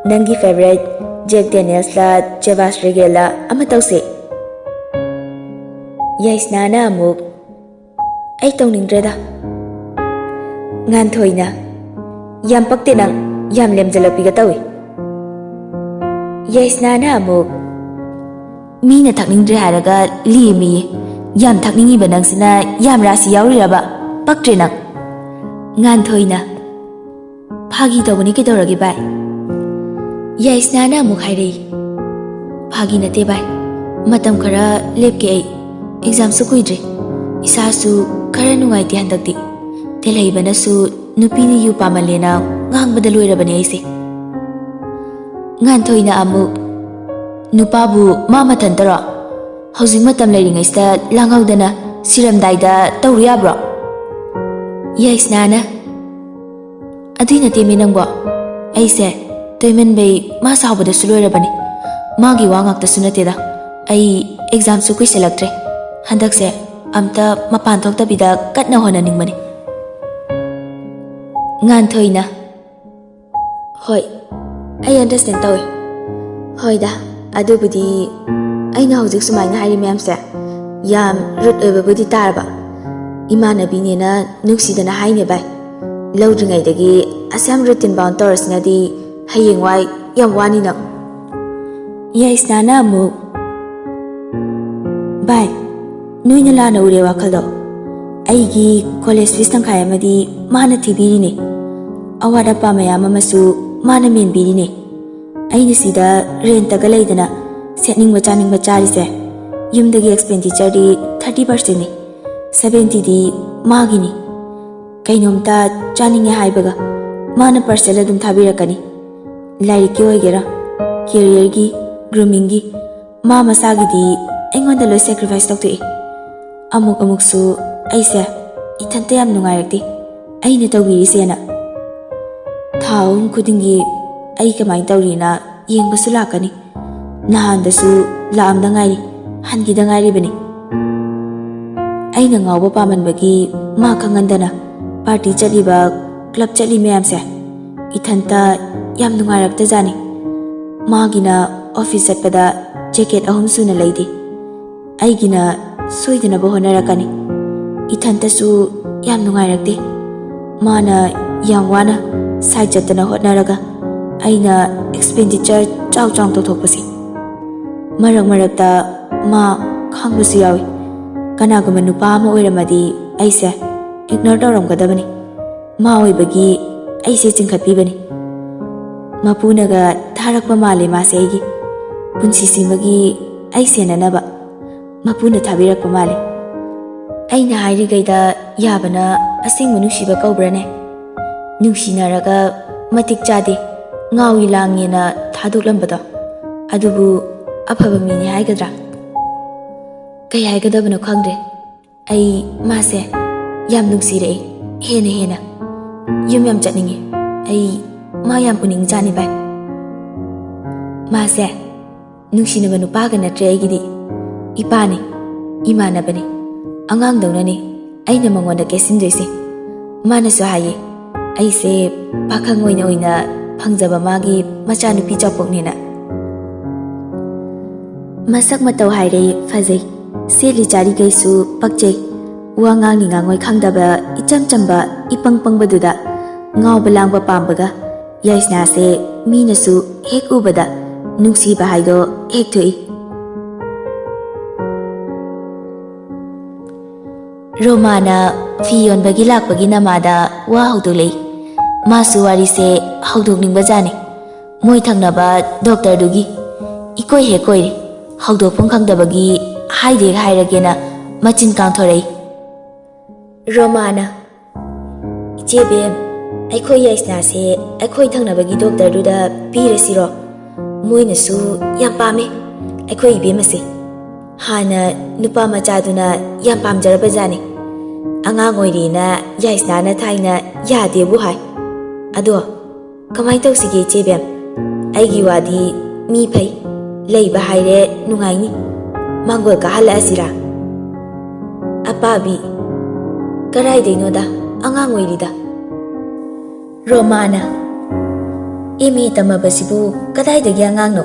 Speaker 1: ꯅꯪꯒꯤ ꯐꯦꯚꯔꯥꯏꯠ ꯖꯦꯛ ꯗꯦꯅꯤꯌꯦꯜꯁꯂ ꯆꯦꯕꯥꯁ ꯔꯤꯒꯦꯜꯂ ꯑꯃ ꯇꯧꯁꯦ. ꯌꯥꯏꯁꯅꯥꯅ ꯑꯃꯨꯛ. ꯑꯩ ꯇꯧꯅꯤꯡꯗ꯭ꯔꯦꯗ. ꯉꯥꯟꯊꯣꯏꯅ. ꯌꯥꯝ ꯄꯛꯇꯦ ꯅꯪ, ꯌꯥꯝ ꯂꯦꯝꯖꯜꯂꯛꯄꯤꯒ ꯇꯧꯏ. ꯌꯥꯏꯁꯅꯥꯅ ꯑꯃꯨꯛ. ꯃꯤꯅ ꯊꯛꯅꯤꯡꯗ꯭ꯔꯦ ꯍꯥꯏꯔꯒ ꯂꯦꯝꯃꯤꯌꯦ. ꯌꯥꯝ ꯊꯛꯅꯤꯡꯉꯤꯕ ꯅꯪꯁꯤꯅ ꯌꯥꯝ ꯔꯥꯁꯤ ꯌꯥꯎꯔꯤꯔꯕ? ꯄꯛꯇ꯭ꯔꯦ ꯅꯪ. ꯉꯥꯟꯊꯣꯏꯅ. ꯐꯥꯒꯤ ꯇꯧꯕꯅꯤ ꯀꯩꯗꯧꯔꯒꯦ ꯚꯥꯏ? ꯌꯥꯏꯁꯅꯥꯅ ꯑꯃꯨꯛ ꯍꯥꯏꯔꯛꯏ, ꯐꯥꯒꯤ ꯅꯠꯇꯦ ꯚꯥꯏ, ꯃꯇꯝ ꯈꯔ ꯂꯦꯞꯀꯦ ꯑꯩ, ꯑꯦꯛꯖꯥꯝꯁꯨ ꯀꯨꯏꯗ꯭ꯔꯦ, ꯏꯁꯥꯁꯨ ꯈꯔ ꯅꯨꯡꯉꯥꯏꯇꯦ ꯍꯟꯗꯛꯇꯤ, ꯇꯦꯜꯍꯩꯕꯅꯁꯨ ꯅꯨꯄꯤꯅ ꯌꯨ ꯄꯥꯝꯃꯜꯂꯦꯅ ꯉꯥꯡꯕꯗ ꯂꯣꯏꯔꯕꯅꯦ ꯑꯩꯁꯦ꯫ ꯉꯥꯟꯊꯣꯏꯅ ꯑꯃꯨꯛ, ꯅꯨꯄꯥꯕꯨ ꯃꯥ ꯃꯊꯟꯇꯔꯣ? ꯍꯧꯖꯤꯛ ꯃꯇꯝ ꯂꯩꯔꯤꯉꯩꯁꯤꯗ ꯂꯥꯡꯍꯧꯗꯅ ꯁꯤꯔꯝꯗꯥꯏꯗ ꯇꯧꯔꯨ ꯌꯥꯕ꯭ꯔꯣ? ꯌꯥꯏꯁꯅꯥꯅ, ꯑꯗꯨꯏ ꯅꯠꯇꯦꯃꯤ ꯅꯪꯕꯣ, ꯑꯩꯁꯦ ꯇꯣꯏꯃꯟꯕꯩ ꯃꯥ ꯁꯥꯎꯕꯗꯁꯨ ꯂꯣꯏꯔꯕꯅꯤ, ꯃꯥꯒꯤ ꯋꯥ ꯉꯥꯛꯇꯁꯨ ꯅꯠꯇꯦꯗ, ꯑꯩ ꯑꯦꯛꯖꯥꯝꯁꯨ ꯀꯨꯏꯁꯜꯂꯛꯇ꯭ꯔꯦ, ꯍꯟꯗꯛꯁꯦ ꯑꯝꯇ ꯃꯄꯥꯟ ꯊꯣꯛꯇꯕꯤꯗ ꯀꯟꯅ ꯍꯣꯠꯅꯅꯤꯡꯕꯅꯤ꯫ ꯉꯥꯟꯊꯣꯏꯅ, ꯍꯣꯏ, ꯑꯩ ꯑꯟꯗꯔꯁꯇꯦꯟ ꯇꯧꯏ, ꯍꯣꯏꯗ ꯑꯗꯨꯕꯨꯗꯤ ꯑꯩꯅ ꯍꯧꯖꯤꯛ ꯁꯨꯃꯥꯏꯅ ꯍꯥꯏꯔꯤ ꯃꯌꯥꯝꯁꯦ ꯌꯥꯝ ꯔꯨꯠ ꯑꯣꯏꯕꯕꯨꯗꯤ ꯇꯥꯔꯕ, ꯏꯃꯥꯟꯅꯕꯤꯅꯦꯅ ꯅꯨꯡꯁꯤꯗꯅ ꯍꯥꯏꯅꯦ ꯚꯥꯏ, ꯂꯧꯗ꯭ꯔꯤꯉꯩꯗꯒꯤ ꯑꯁꯌꯥꯝ ꯔꯨꯇꯤꯟ ꯕꯥꯎꯟ ꯇꯧꯔꯁꯤꯅꯗꯤ ꯍꯌꯦꯡꯋꯥꯏ ꯌꯥꯝ ꯋꯥꯅꯤ ꯅꯪ꯫ ꯌꯥꯏꯁꯅꯥꯅ ꯑꯃꯨꯛ, ꯚꯥꯏ ꯅꯣꯏꯅ ꯂꯥꯟꯅ ꯎꯔꯦ ꯋꯥꯈꯜꯗꯣ, ꯑꯩꯒꯤ ꯀꯣꯂꯦꯖ ꯐꯤꯁ ꯇꯪꯈꯥꯏ ꯑꯃꯗꯤ ꯃꯥꯅ ꯊꯤꯕꯤꯔꯤꯅꯦ, ꯑꯋꯥꯠ ꯑꯄꯥ ꯃꯌꯥꯝ ꯑꯃꯁꯨ ꯃꯥꯅ ꯃꯦꯟꯕꯤꯔꯤꯅꯦ, ꯑꯩꯅ ꯁꯤꯗ ꯔꯦꯟꯇꯒ ꯂꯩꯗꯅ ꯁꯦꯠꯅꯤꯡꯕ ꯆꯥꯅꯤꯡꯕ ꯆꯥꯔꯤꯁꯦ, ꯌꯨꯝꯗꯒꯤ ꯑꯦꯛꯁꯄꯦꯟꯗꯤꯆꯔꯗꯤ 30%ꯅꯤ, 70ꯗꯤ ꯃꯥꯒꯤꯅꯤ, ꯀꯩꯅꯣꯝꯇ ꯆꯥꯅꯤꯡꯉꯦ ꯍꯥꯏꯕꯒ ꯃꯥꯅ ꯄꯥꯔꯁꯦꯜ ꯑꯗꯨꯝ ꯊꯥꯕꯤꯔꯛꯀꯅꯤ, ꯂꯥꯏꯔꯤꯛꯀꯤ ꯑꯣꯏꯒꯦꯔꯥ ꯀꯦꯔꯤꯌꯔꯒꯤ ꯒ꯭ꯔꯨꯃꯤꯡꯒꯤ, ꯃꯥ ꯃꯁꯥꯒꯤꯗꯤ ꯑꯩꯉꯣꯟꯗ ꯂꯣꯏ ꯁꯦꯀ꯭ꯔꯤꯐꯥꯏꯁ ꯇꯧꯊꯣꯛꯏ꯫ ꯑꯃꯨꯛꯁꯨ ꯑꯩꯁꯦ ꯏꯊꯟꯇ ꯌꯥꯝ ꯅꯨꯡꯉꯥꯏꯔꯛꯇꯦ ꯑꯩꯅ ꯇꯧꯕꯤꯔꯤꯁꯦꯅ, ꯊꯥ 3 ꯈꯨꯗꯤꯡꯒꯤ ꯑꯩ ꯀꯃꯥꯏꯅ ꯇꯧꯔꯤꯅ ꯌꯦꯡꯕꯁꯨ ꯂꯥꯛꯀꯅꯤ, ꯅꯍꯥꯟꯗꯁꯨ ꯂꯥꯛꯑꯝꯗ ꯉꯥꯏꯔꯤ, ꯍꯟꯈꯤꯗ ꯉꯥꯏꯔꯤꯕꯅꯤ꯫ ꯑꯩꯅ ꯉꯥꯎꯕ ꯄꯥꯝꯃꯟꯕꯒꯤ ꯃꯥ ꯈꯪꯍꯟꯗꯅ ꯄꯥꯔꯇꯤ ꯆꯠꯂꯤꯕ ꯀ꯭ꯂꯕ ꯆꯠꯂꯤ ꯃꯌꯥꯝꯁꯦ ꯏꯊꯟꯇ ꯌꯥꯝ ꯅꯨꯡꯉꯥꯏꯔꯛꯇꯖꯥꯠꯅꯤ, ꯃꯥꯒꯤꯅ ꯑꯣꯐꯤꯁ ꯆꯠꯄꯗ ꯖꯦꯀꯦꯠ 3 ꯁꯨꯅ ꯂꯩꯗꯦ, ꯑꯩꯒꯤꯅ ꯁꯣꯏꯗꯅꯕ ꯍꯣꯠꯅꯔꯛꯀꯅꯤ, ꯏꯊꯟꯇꯁꯨ ꯌꯥꯝ ꯅꯨꯡꯉꯥꯏꯔꯛꯇꯦ, ꯃꯥꯅ ꯌꯥꯝ ꯋꯥꯅ ꯁꯥꯏꯠ ꯆꯠꯇꯅ ꯍꯣꯠꯅꯔꯒ ꯑꯩꯅ ꯑꯦꯛꯁꯄꯦꯟꯗꯤꯆꯔ ꯆꯥꯎ ꯇꯧꯊꯣꯛꯄꯁꯦ, ꯃꯔꯛꯇ ꯃꯥ ꯈꯪꯕꯁꯨ ꯌꯥꯎꯏ, ꯀꯅꯥꯒꯨꯝꯕ ꯅꯨꯄꯥ ꯑꯃ ꯑꯣꯏꯔꯝꯃꯗꯤ ꯑꯩꯁꯦ ꯏꯒꯅꯣꯔ ꯇꯧꯔꯝꯒꯗꯕꯅꯤ, ꯃꯥ ꯑꯣꯏꯕꯒꯤ ꯑꯩꯁꯦ ꯆꯤꯡꯈꯠꯄꯤꯕꯅꯤ, ꯃꯄꯨꯅꯒ ꯊꯥꯔꯛꯄ ꯃꯥꯜꯂꯦ ꯃꯥꯁꯦ ꯑꯩꯒꯤ ꯄꯨꯟꯁꯤꯁꯤꯃꯒꯤ ꯑꯩ ꯁꯦꯟꯅꯅꯕ, ꯃꯄꯨꯅ ꯊꯥꯕꯤꯔꯛꯄ ꯃꯥꯜꯂꯦ꯫ ꯑꯩꯅ ꯍꯥꯏꯔꯤꯈꯩꯗ ꯌꯥꯕꯅ ꯑꯁꯦꯡꯕ ꯅꯨꯡꯁꯤꯕ ꯀꯧꯕ꯭ꯔꯅꯦ? ꯅꯨꯡꯁꯤꯅꯔꯒ ꯃꯇꯤꯛ ꯆꯥꯗꯦ ꯉꯥꯎꯏ ꯂꯥꯡꯉꯦꯅ ꯊꯥꯗꯣꯛꯂꯝꯕꯗꯣ, ꯑꯗꯨꯕꯨ ꯑꯐꯕ ꯃꯤꯅꯤ ꯍꯥꯏꯒꯗ꯭ꯔꯥ? ꯀꯩ ꯍꯥꯏꯒꯗꯕꯅꯣ ꯈꯪꯗ꯭ꯔꯦ, ꯑꯩ ꯃꯥꯁꯦ ꯌꯥꯝ ꯅꯨꯡꯁꯤꯔꯛꯏ, ꯍꯦꯟꯅ ꯌꯨꯝ ꯌꯥꯝ ꯆꯠꯅꯤꯡꯉꯤ, ꯑꯩ ꯃꯥ ꯌꯥꯝ ꯎꯅꯤꯡꯖꯥꯅꯤ ꯚꯥꯏ꯫ ꯃꯥꯁꯦ ꯅꯨꯡꯁꯤꯅꯕ ꯅꯨꯄꯥꯒ ꯅꯠꯇ꯭ꯔꯦ ꯑꯩꯒꯤꯗꯤ, ꯏꯄꯥꯅꯤ, ꯏꯃꯥꯟꯅꯕꯅꯤ, ꯑꯉꯥꯡꯗꯧꯅꯅꯤ ꯑꯩꯅ ꯃꯉꯣꯟꯗ ꯀꯦꯁꯤꯟꯗꯣꯏꯁꯦ, ꯃꯥꯅꯁꯨ ꯍꯥꯏꯌꯦ ꯑꯩꯁꯦ ꯄꯥꯈꯪ ꯑꯣꯏꯅ ꯐꯪꯖꯕ ꯃꯥꯒꯤ ꯃꯆꯥꯅꯨꯄꯤ ꯆꯥꯎꯄꯣꯛꯅꯦꯅ꯫ ꯃꯁꯛ ꯃꯇꯧ ꯍꯥꯏꯔꯦ ꯐꯖꯩ, ꯁꯦꯠꯂꯤ ꯆꯥꯔꯤꯈꯩꯁꯨ ꯄꯛꯆꯩ, ꯋꯥ ꯉꯥꯡꯅꯤ ꯉꯥꯡꯉꯣꯏ ꯈꯪꯗꯕ ꯏꯆꯝ ꯆꯝꯕ ꯏꯄꯪ ꯄꯪꯕꯗꯨꯗ ꯉꯥꯎꯕ ꯂꯥꯡꯕ ꯄꯥꯝꯕꯒ ꯌꯥꯏꯁꯅꯥꯁꯦ ꯃꯤꯅꯁꯨ ꯍꯦꯛ ꯎꯕꯗ ꯅꯨꯡꯁꯤꯕ ꯍꯥꯏꯗꯣ ꯍꯦꯛ ꯊꯣꯛꯏ꯫ ꯔꯣꯃꯥꯅ ꯐꯤ ꯌꯣꯟꯕꯒꯤ ꯂꯥꯛꯄꯒꯤ ꯅꯃꯥꯗ ꯋꯥ ꯍꯧꯗꯣꯛꯂꯛꯏ, ꯃꯥꯁꯨ ꯋꯥꯔꯤꯁꯦ ꯍꯧꯗꯣꯛꯅꯤꯡꯕꯖꯥꯠꯅꯤ, ꯃꯣꯏ ꯊꯪꯅꯕ ꯗꯣꯛꯇꯔꯗꯨꯒꯤ, ꯏꯀꯣꯏ ꯍꯦꯛ ꯀꯣꯏꯔꯦ, ꯍꯧꯗꯣꯛꯐꯝ ꯈꯪꯗꯕꯒꯤ ꯍꯥꯏꯗꯦ ꯍꯥꯏꯔꯒꯦꯅ ꯃꯆꯤꯟ ꯀꯥꯡꯊꯣꯔꯛꯏ꯫ ꯔꯣꯃꯥꯅ, ꯏꯆꯦ ꯕꯦꯝ, ꯑꯩꯈꯣꯏ ꯌꯥꯏꯁꯅꯥꯁꯦ ꯑꯩꯈꯣꯏ ꯊꯪꯅꯕꯒꯤ ꯗꯣꯛꯇꯔꯗꯨꯗ ꯄꯤꯔꯁꯤꯔꯣ? ꯃꯣꯏꯅꯁꯨ ꯌꯥꯝ ꯄꯥꯝꯃꯦ ꯑꯩꯈꯣꯏ ꯏꯕꯦꯝꯃꯁꯦ, ꯍꯥꯟꯅ ꯅꯨꯄꯥ ꯃꯆꯥꯗꯨꯅ ꯌꯥꯝ ꯄꯥꯝꯖꯔꯕꯖꯥꯠꯅꯤ, ꯑꯉꯥꯡ ꯑꯣꯏꯔꯤꯅ ꯌꯥꯏꯁꯅꯥꯅ ꯊꯥꯏꯅ ꯌꯥꯗꯦꯕꯨ ꯍꯥꯏ, ꯑꯗꯣ ꯀꯃꯥꯏꯅ ꯇꯧꯁꯤꯒꯦ ꯏꯆꯦ ꯕꯦꯝ? ꯑꯩꯒꯤ ꯋꯥꯗꯤ ꯃꯤ ꯐꯩ, ꯂꯩꯕ ꯍꯥꯏꯔꯦ ꯅꯨꯡꯉꯥꯏꯅꯤ, ꯃꯥꯡꯒꯣꯜ ꯀꯥꯍꯜꯂꯛꯑꯁꯤꯔꯥ? ꯑꯄꯥꯕꯤ, ꯀꯔꯥꯏꯗꯩꯅꯣꯗ, ꯑꯉꯥꯡ ꯑꯣꯏꯔꯤꯗ꯫ ꯔꯣꯃꯥꯅ, MA ꯇꯝꯃꯕꯁꯤꯕꯨ ꯀꯗꯥꯏꯗꯒꯤ ꯑꯉꯥꯡꯅꯣ,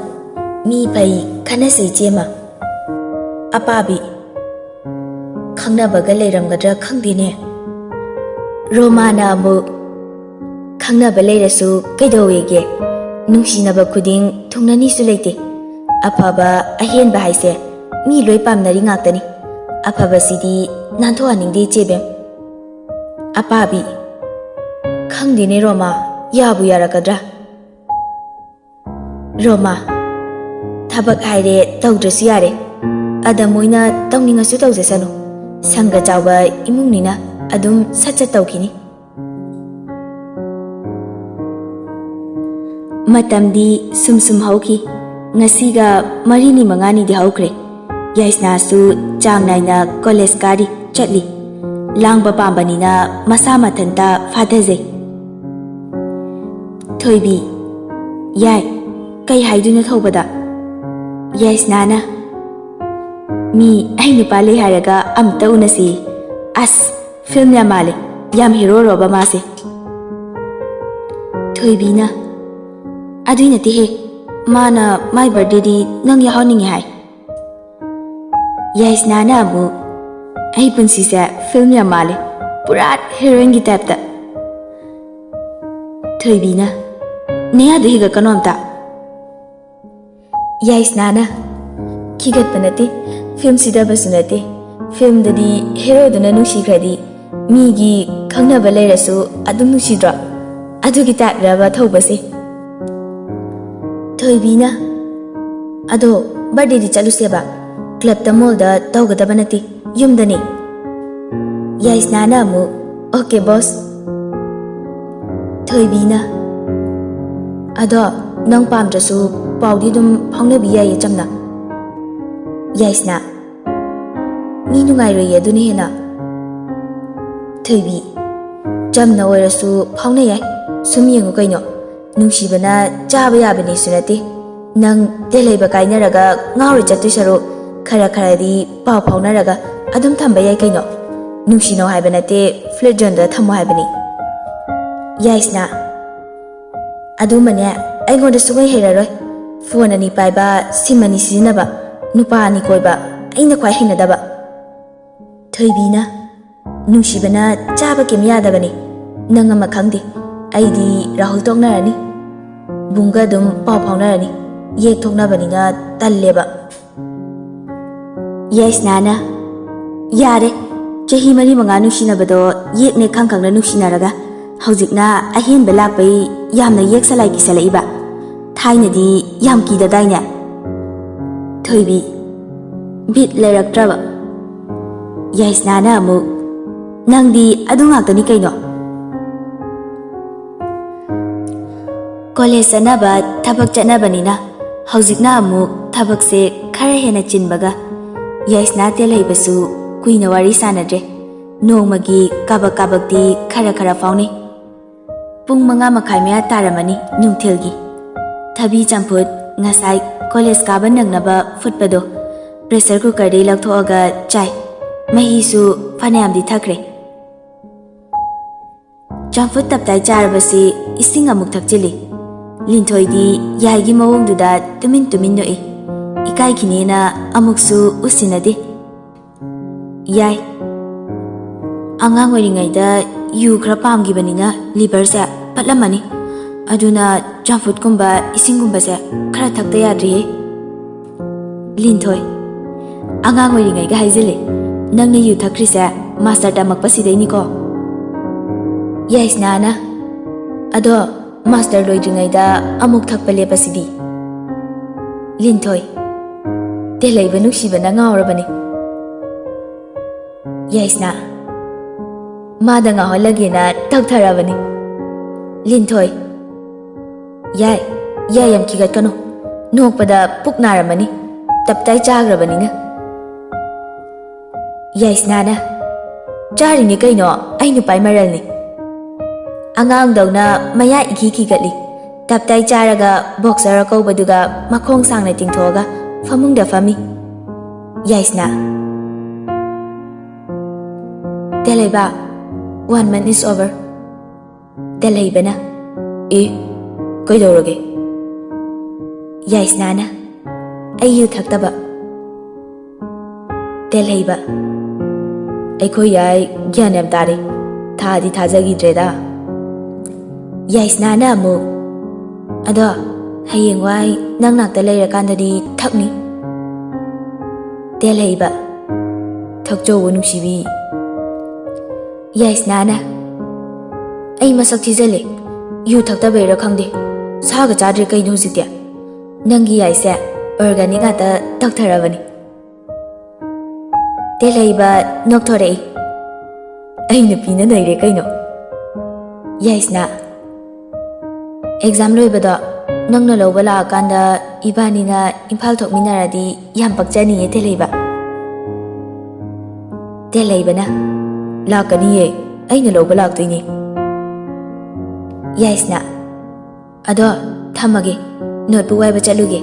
Speaker 1: ꯃꯤ ꯐꯩ ꯈꯟꯅꯁꯤ ꯏꯆꯦꯃ꯫ ꯑꯄꯥꯕꯤ, ꯈꯪꯅꯕꯒ ꯂꯩꯔꯝꯒꯗ꯭ꯔꯥ ꯈꯪꯗꯦꯅꯦ꯫ ꯔꯣꯃꯥꯅ ꯑꯃꯨꯛ, ꯈꯪꯅꯕ ꯂꯩꯔꯁꯨ ꯀꯩꯗꯧꯋꯦꯒꯦ, ꯅꯨꯡꯁꯤꯅꯕ ꯈꯨꯗꯤꯡ ꯊꯨꯡꯅꯅꯤꯁꯨ ꯂꯩꯇꯦ, ꯑꯐꯕ ꯑꯍꯦꯟꯕ ꯍꯥꯏꯁꯦ ꯃꯤ ꯂꯣꯏ ꯄꯥꯝꯅꯔꯤ ꯉꯥꯛꯇꯅꯤ, ꯑꯐꯕꯁꯤꯗꯤ ꯅꯥꯟꯊꯣꯛꯍꯟꯅꯤꯡꯗꯦ ꯏꯆꯦ ꯕꯦꯝ꯫ ꯑꯄꯥꯕꯤ, ꯈꯪꯗꯦꯅꯦ ꯔꯣꯃꯥ, yabu yarakadra. Roma, tabak haire tawdrasu yare. Ada moina tawningasu tawjasanu. Sangga chawba imungnina adum satchat tawkini. Matamdi sum hauki. Ngasiga marini mangani di haukre. Yaisna su chang naina college kari chatli. Langba pambanina masa matanta fadhaze. Thoibi, yai, kai haiduna thobada. Yaisna na. Mi ai nupa le haraga amta unasi. As, film ya male, yam hero roba mase. Thoibi na. Adui nati he. Mana my birthday di nang yahoning hai. Yaisna na amu ai punsi sa film ya male purat heroine gi type ta. Thoibi na neya dehi ga kanom ta. Yaisna na kigat panati film sida basunati film dadi hero duna nushi kradi mi gi khangna balai rasu adum nushi dra adu gi type raba thobase. Thoibi na ado birthday di chalu seba club ta mall da tawgadaba nati yumdani. Yaisna na amu okay boss. Thoibi na ado nang pamdrasu paudi dum phangnabi yai chamna. Yaisna mi nungai roi aduni hena. Thoibi chamna oirasu phangna yai sum yengu kaino. Nungsibana chaba yabani sunati nang delaiba kainaraga ngauri chatu saru khara khara di pau phaunaraga adum thamba yai kaino nungsino haibanate flirt zone da thamo haibani. Yaisna adumane aigonda sugai heraroi phone ani paiba simani sizinaba nupa ani koiba aina khwai hinadaba. Thoibi na nungsibana chaba kemyadabani nang ama khangdi aidi Rahul toknarani bunga dum pau phaunarani yek thoknabanina talleba. Yaisna na yare chahi mari manga nungsinabado yekne khangkhangna nungsinaraga haujikna ahenba lakpai yamna yek salai ki salaiba thaina di yam ki dadaina. Thoibi bit lairaktraba. Yaisna na amu nangdi adu ngaktani kaino. College sanaba thabak chatnabanina haujikna amu thabak se khara hena chinbaga Yaisna telaibasu kuina wari sanadre nongmagi kabak di khara fauni. Pung manga makhai maya taramani nungthelgi thabi champut ngasai college kaba nangnaba futpado pressure cooker dei lakthoaga chai mahi su phanayamdi thakre. Champut taptai charabasi ising amuk thakchili. Linthoi di yaigi mawongduda tumin noi ikai kinena amuksu usinadi. Yai angang oiringaida yu khra pamgibanina liver se patlamani aduna jafut kumba isingumba se khara thakta yadri. Linthoi angang oiringaiga haijile nangni yu thakri se master tamakpa sidaini ko. Yaisna na ado master loidringaida amuk thakpa lepasidi. Linthoi telaiba nuksibana ngaurabani. Yaisna mada ngaholagena taktharabani. Linthoi yai yam kigat kanu nokpada puknaramani taptai chagrabanina. Yaisna na charini kaino ainu pai maralni angang dawna maya iki gatli taptai charaga boxer kaubaduga makhong sangna tingthoga famungda fami. Yaisna telaiba 1 month is over. Telaiba na kaidawrage. Yaisna na ayu thaktaba. Telaiba akhoi yai gyan yam tare thadi thajagidreda. Yaisna na mu ado hayengwai nang nakta leirakandadi thakni. Telaiba thakjowo nungsibi. Yaisna na ai masak thijale yu ꯊꯛꯇꯕꯩꯔ ꯈꯪꯗꯦ ꯁꯥꯒ ꯆꯥꯗ꯭ꯔꯦ ꯀꯩꯅꯣ ꯍꯧꯖꯤꯛꯇꯤ ꯅꯪꯒꯤ ꯌꯥꯏꯁꯦ organic ꯉꯥꯛꯇ ꯇꯛꯊꯔꯕꯅꯤ ꯇꯦꯜꯍꯩꯕ ꯅꯣꯛꯊꯣꯔꯛꯏ ꯑꯩ ꯅꯨꯄꯤꯅ ꯅꯩꯔꯦ ꯀꯩꯅꯣ ꯌꯥꯏꯁꯅꯥ ꯑꯦꯛꯖꯥꯝ ꯂꯣꯏꯕꯗꯣ ꯅꯪꯅ ꯂꯧꯕ ꯂꯥꯛꯑꯀꯥꯟꯗ ꯏꯕꯥꯅꯤꯅ ꯏꯝꯐꯥꯜ ꯊꯣꯛꯃꯤꯟꯅꯔꯗꯤ ꯌꯥꯝ ꯄꯛꯆꯅꯤꯌꯦ ꯇꯦꯜꯍꯩꯕ ꯇꯦꯜꯍꯩꯕꯅ ꯂꯥꯛꯀꯅꯤꯌꯦ ꯑꯩꯅ ꯂꯧꯕ ꯂꯥꯛꯇꯣꯏꯅꯦ ꯌꯥꯏꯁꯅꯥ ꯑꯗꯣ ꯊꯝꯃꯒꯦ ꯅꯣꯠꯕꯨꯛ ꯋꯥꯏꯕ ꯆꯠꯂꯨꯒꯦ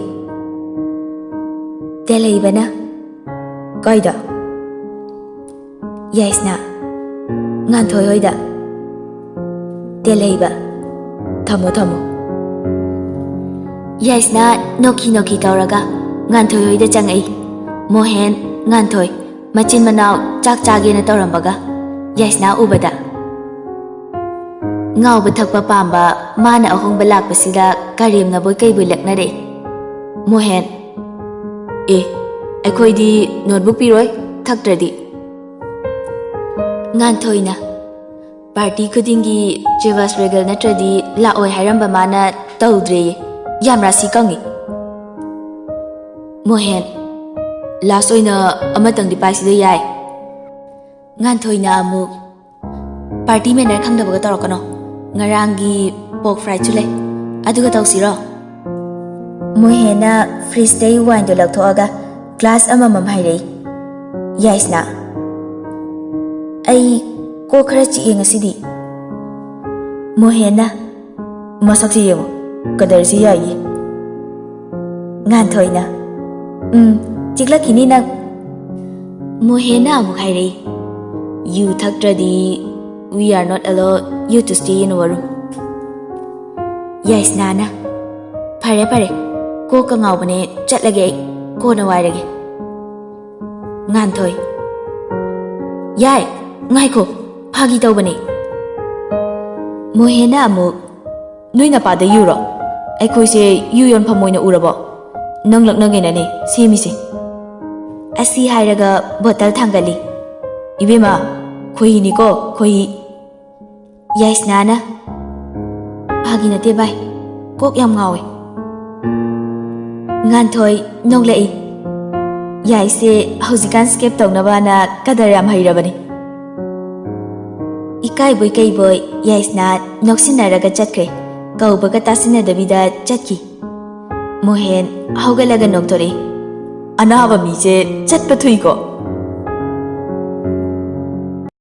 Speaker 1: ꯇꯦꯜꯍꯩꯕꯅ ꯀꯥꯏꯗ ꯌꯥꯏꯁꯅꯥ ꯉꯥꯟꯊꯣꯏ ꯍꯣꯏꯗ ꯇꯦꯜꯍꯩꯕ ꯊꯝꯃꯣ ꯊꯝꯃꯣ ꯌꯥꯏꯁꯅꯥ ꯅꯣꯛꯈꯤ ꯇꯧꯔꯒ ꯉꯥꯟꯊꯣꯏ ꯍꯣꯏꯗ ꯆꯪꯉꯛꯏ ꯃꯣꯍꯦꯟ ꯉꯥꯟꯊꯣꯏ ꯃꯆꯤꯟ ꯃꯅꯥꯎ ꯆꯥꯛ ꯆꯥꯒꯦꯅ ꯇꯧꯔꯝꯕꯒ ꯌꯥꯏꯁꯅꯥ ꯎꯕꯗ ꯉꯥꯎꯕ ꯊꯛꯄ ꯄꯥꯝꯕ ꯃꯥꯅ ꯑꯍꯣꯡꯕ ꯂꯥꯛꯄꯁꯤꯗ ꯀꯔꯦꯝꯅꯕꯣꯏ ꯀꯩꯕꯣꯏ ꯂꯛꯅꯔꯦ ꯃꯣꯍꯦꯟ ꯑꯩꯈꯣꯏꯗꯤ ꯅꯣꯠꯕꯨꯛ ꯄꯤꯔꯣꯏ ꯊꯛꯇ꯭ꯔꯗꯤ ꯉꯥꯟꯊꯣꯏꯅ ꯄꯥꯔꯇꯤ ꯈꯨꯗꯤꯡꯒꯤ ꯆꯦꯕꯥꯁ ꯔꯦꯒꯜ ꯅꯠꯇ꯭ꯔꯗꯤ ꯂꯥꯛꯑꯣꯏ ꯍꯥꯏꯔꯝꯕ ꯃꯥꯅ ꯇꯧꯗ꯭ꯔꯦꯌꯦ ꯌꯥꯝ ꯔꯥꯁꯤ ꯀꯪꯉꯤ ꯃꯣꯍꯦꯟ ꯂꯥꯁ ꯑꯣꯏꯅ ꯑꯃꯇꯪꯗꯤ ꯄꯥꯏꯁꯤꯗ ꯌꯥꯏ ꯉꯥꯟꯊꯣꯏꯅ ꯑꯃꯨꯛ ꯄꯥꯔꯇꯤ ꯃꯦꯅꯔ ꯈꯪꯗꯕꯒ ꯇꯧꯔꯛꯀꯅꯣ ꯉꯔꯥꯡꯒꯤ ꯄꯣꯛ ꯐ꯭ꯔꯥꯏꯗꯁꯨ ꯂꯩ ꯑꯗꯨꯒ ꯇꯧꯁꯤꯔꯣ ꯃꯣꯍꯦꯟꯅ ꯐ꯭ꯔꯤꯖꯇꯩ ꯋꯥꯏꯟꯗꯣ ꯂꯧꯊꯣꯛꯑꯒ ꯒ꯭ꯂꯥꯁ ꯑꯃꯃꯝ ꯍꯩꯔꯛꯏ ꯌꯥꯏꯁꯅꯥ ꯑꯩ ꯀꯣꯛ ꯈꯔ ꯆꯤꯛꯑꯦ ꯉꯁꯤꯗꯤ ꯃꯣꯍꯦꯟꯅ ꯃꯁꯛꯁꯤ ꯌꯦꯡꯉꯣ ꯀꯗꯔꯁꯤ ꯌꯥꯏꯌꯦ ꯉꯥꯟꯊꯣꯏꯅ ꯆꯤꯛꯂꯛꯈꯤꯅꯤ ꯅꯪ ꯃꯣꯍꯦꯟꯅ ꯑꯃꯨꯛ ꯍꯥꯏꯔꯛꯏ U ꯊꯛꯇ꯭ꯔꯗꯤ we are not allow you to stay in our room ꯌꯥꯏꯁꯅꯥꯅ ꯐꯔꯦ ꯀꯣꯛꯀ ꯉꯥꯎꯕꯅꯦ ꯆꯠꯂꯒꯦ ꯑꯩ ꯀꯣꯟꯅ ꯋꯥꯏꯔꯒꯦ ꯉꯥꯟꯊꯣꯏ ꯌꯥꯏ ꯉꯥꯏꯈꯣ ꯐꯥꯒꯤ ꯇꯧꯕꯅꯦ ꯃꯣꯍꯦꯟꯅ ꯑꯃꯨꯛ ꯅꯣꯏ ꯅꯄꯥꯗ ꯌꯨꯔꯣ ꯑꯩꯈꯣꯏꯁꯦ ꯌꯨ ꯌꯣꯟꯐꯝ ꯑꯣꯏꯅ ꯎꯔꯕꯣ ꯅꯪ ꯂꯛꯅꯒꯦꯅꯅꯦ ꯁꯦꯝꯃꯤꯁꯦ ꯑꯁꯤ ꯍꯥꯏꯔꯒ ꯕꯣꯇꯜ ꯊꯥꯡꯒꯠꯂꯤ ꯏꯕꯦꯝꯃ ꯈꯣꯏꯍꯤꯅꯤꯀꯣ ꯈꯣꯏꯍꯤ ꯌꯥꯏꯁꯅꯥꯅ ꯐꯥꯒꯤ ꯅꯠꯇꯦ ꯚꯥꯏ ꯀꯣꯛ ꯌꯥꯝ ꯉꯥꯎꯋꯦ ꯉꯥꯟꯊꯣꯏ ꯅꯣꯛꯂꯛꯏ ꯌꯥꯏꯁꯦ ꯍꯧꯖꯤꯛꯀꯥꯟ ꯁ꯭ꯀꯦꯞ ꯇꯧꯅꯕꯅ ꯀꯗꯔ ꯌꯥꯝ ꯍꯩꯔꯕꯅꯤ ꯏꯀꯥꯏꯕꯣꯏ ꯀꯩꯕꯣꯏ ꯌꯥꯏꯁꯅꯥ ꯅꯣꯛꯁꯤꯟꯅꯔꯒ ꯆꯠꯈ꯭ꯔꯦ ꯀꯧꯕꯒ ꯇꯥꯁꯤꯟꯅꯗꯕꯤꯗ ꯆꯠꯈꯤ ꯃꯣꯍꯦꯟ ꯍꯧꯒꯠꯂꯒ ꯅꯣꯛꯊꯣꯔꯛꯏ ꯑꯅꯥꯕ ꯃꯤꯁꯦ ꯆꯠꯄ ꯊꯨꯏꯀꯣ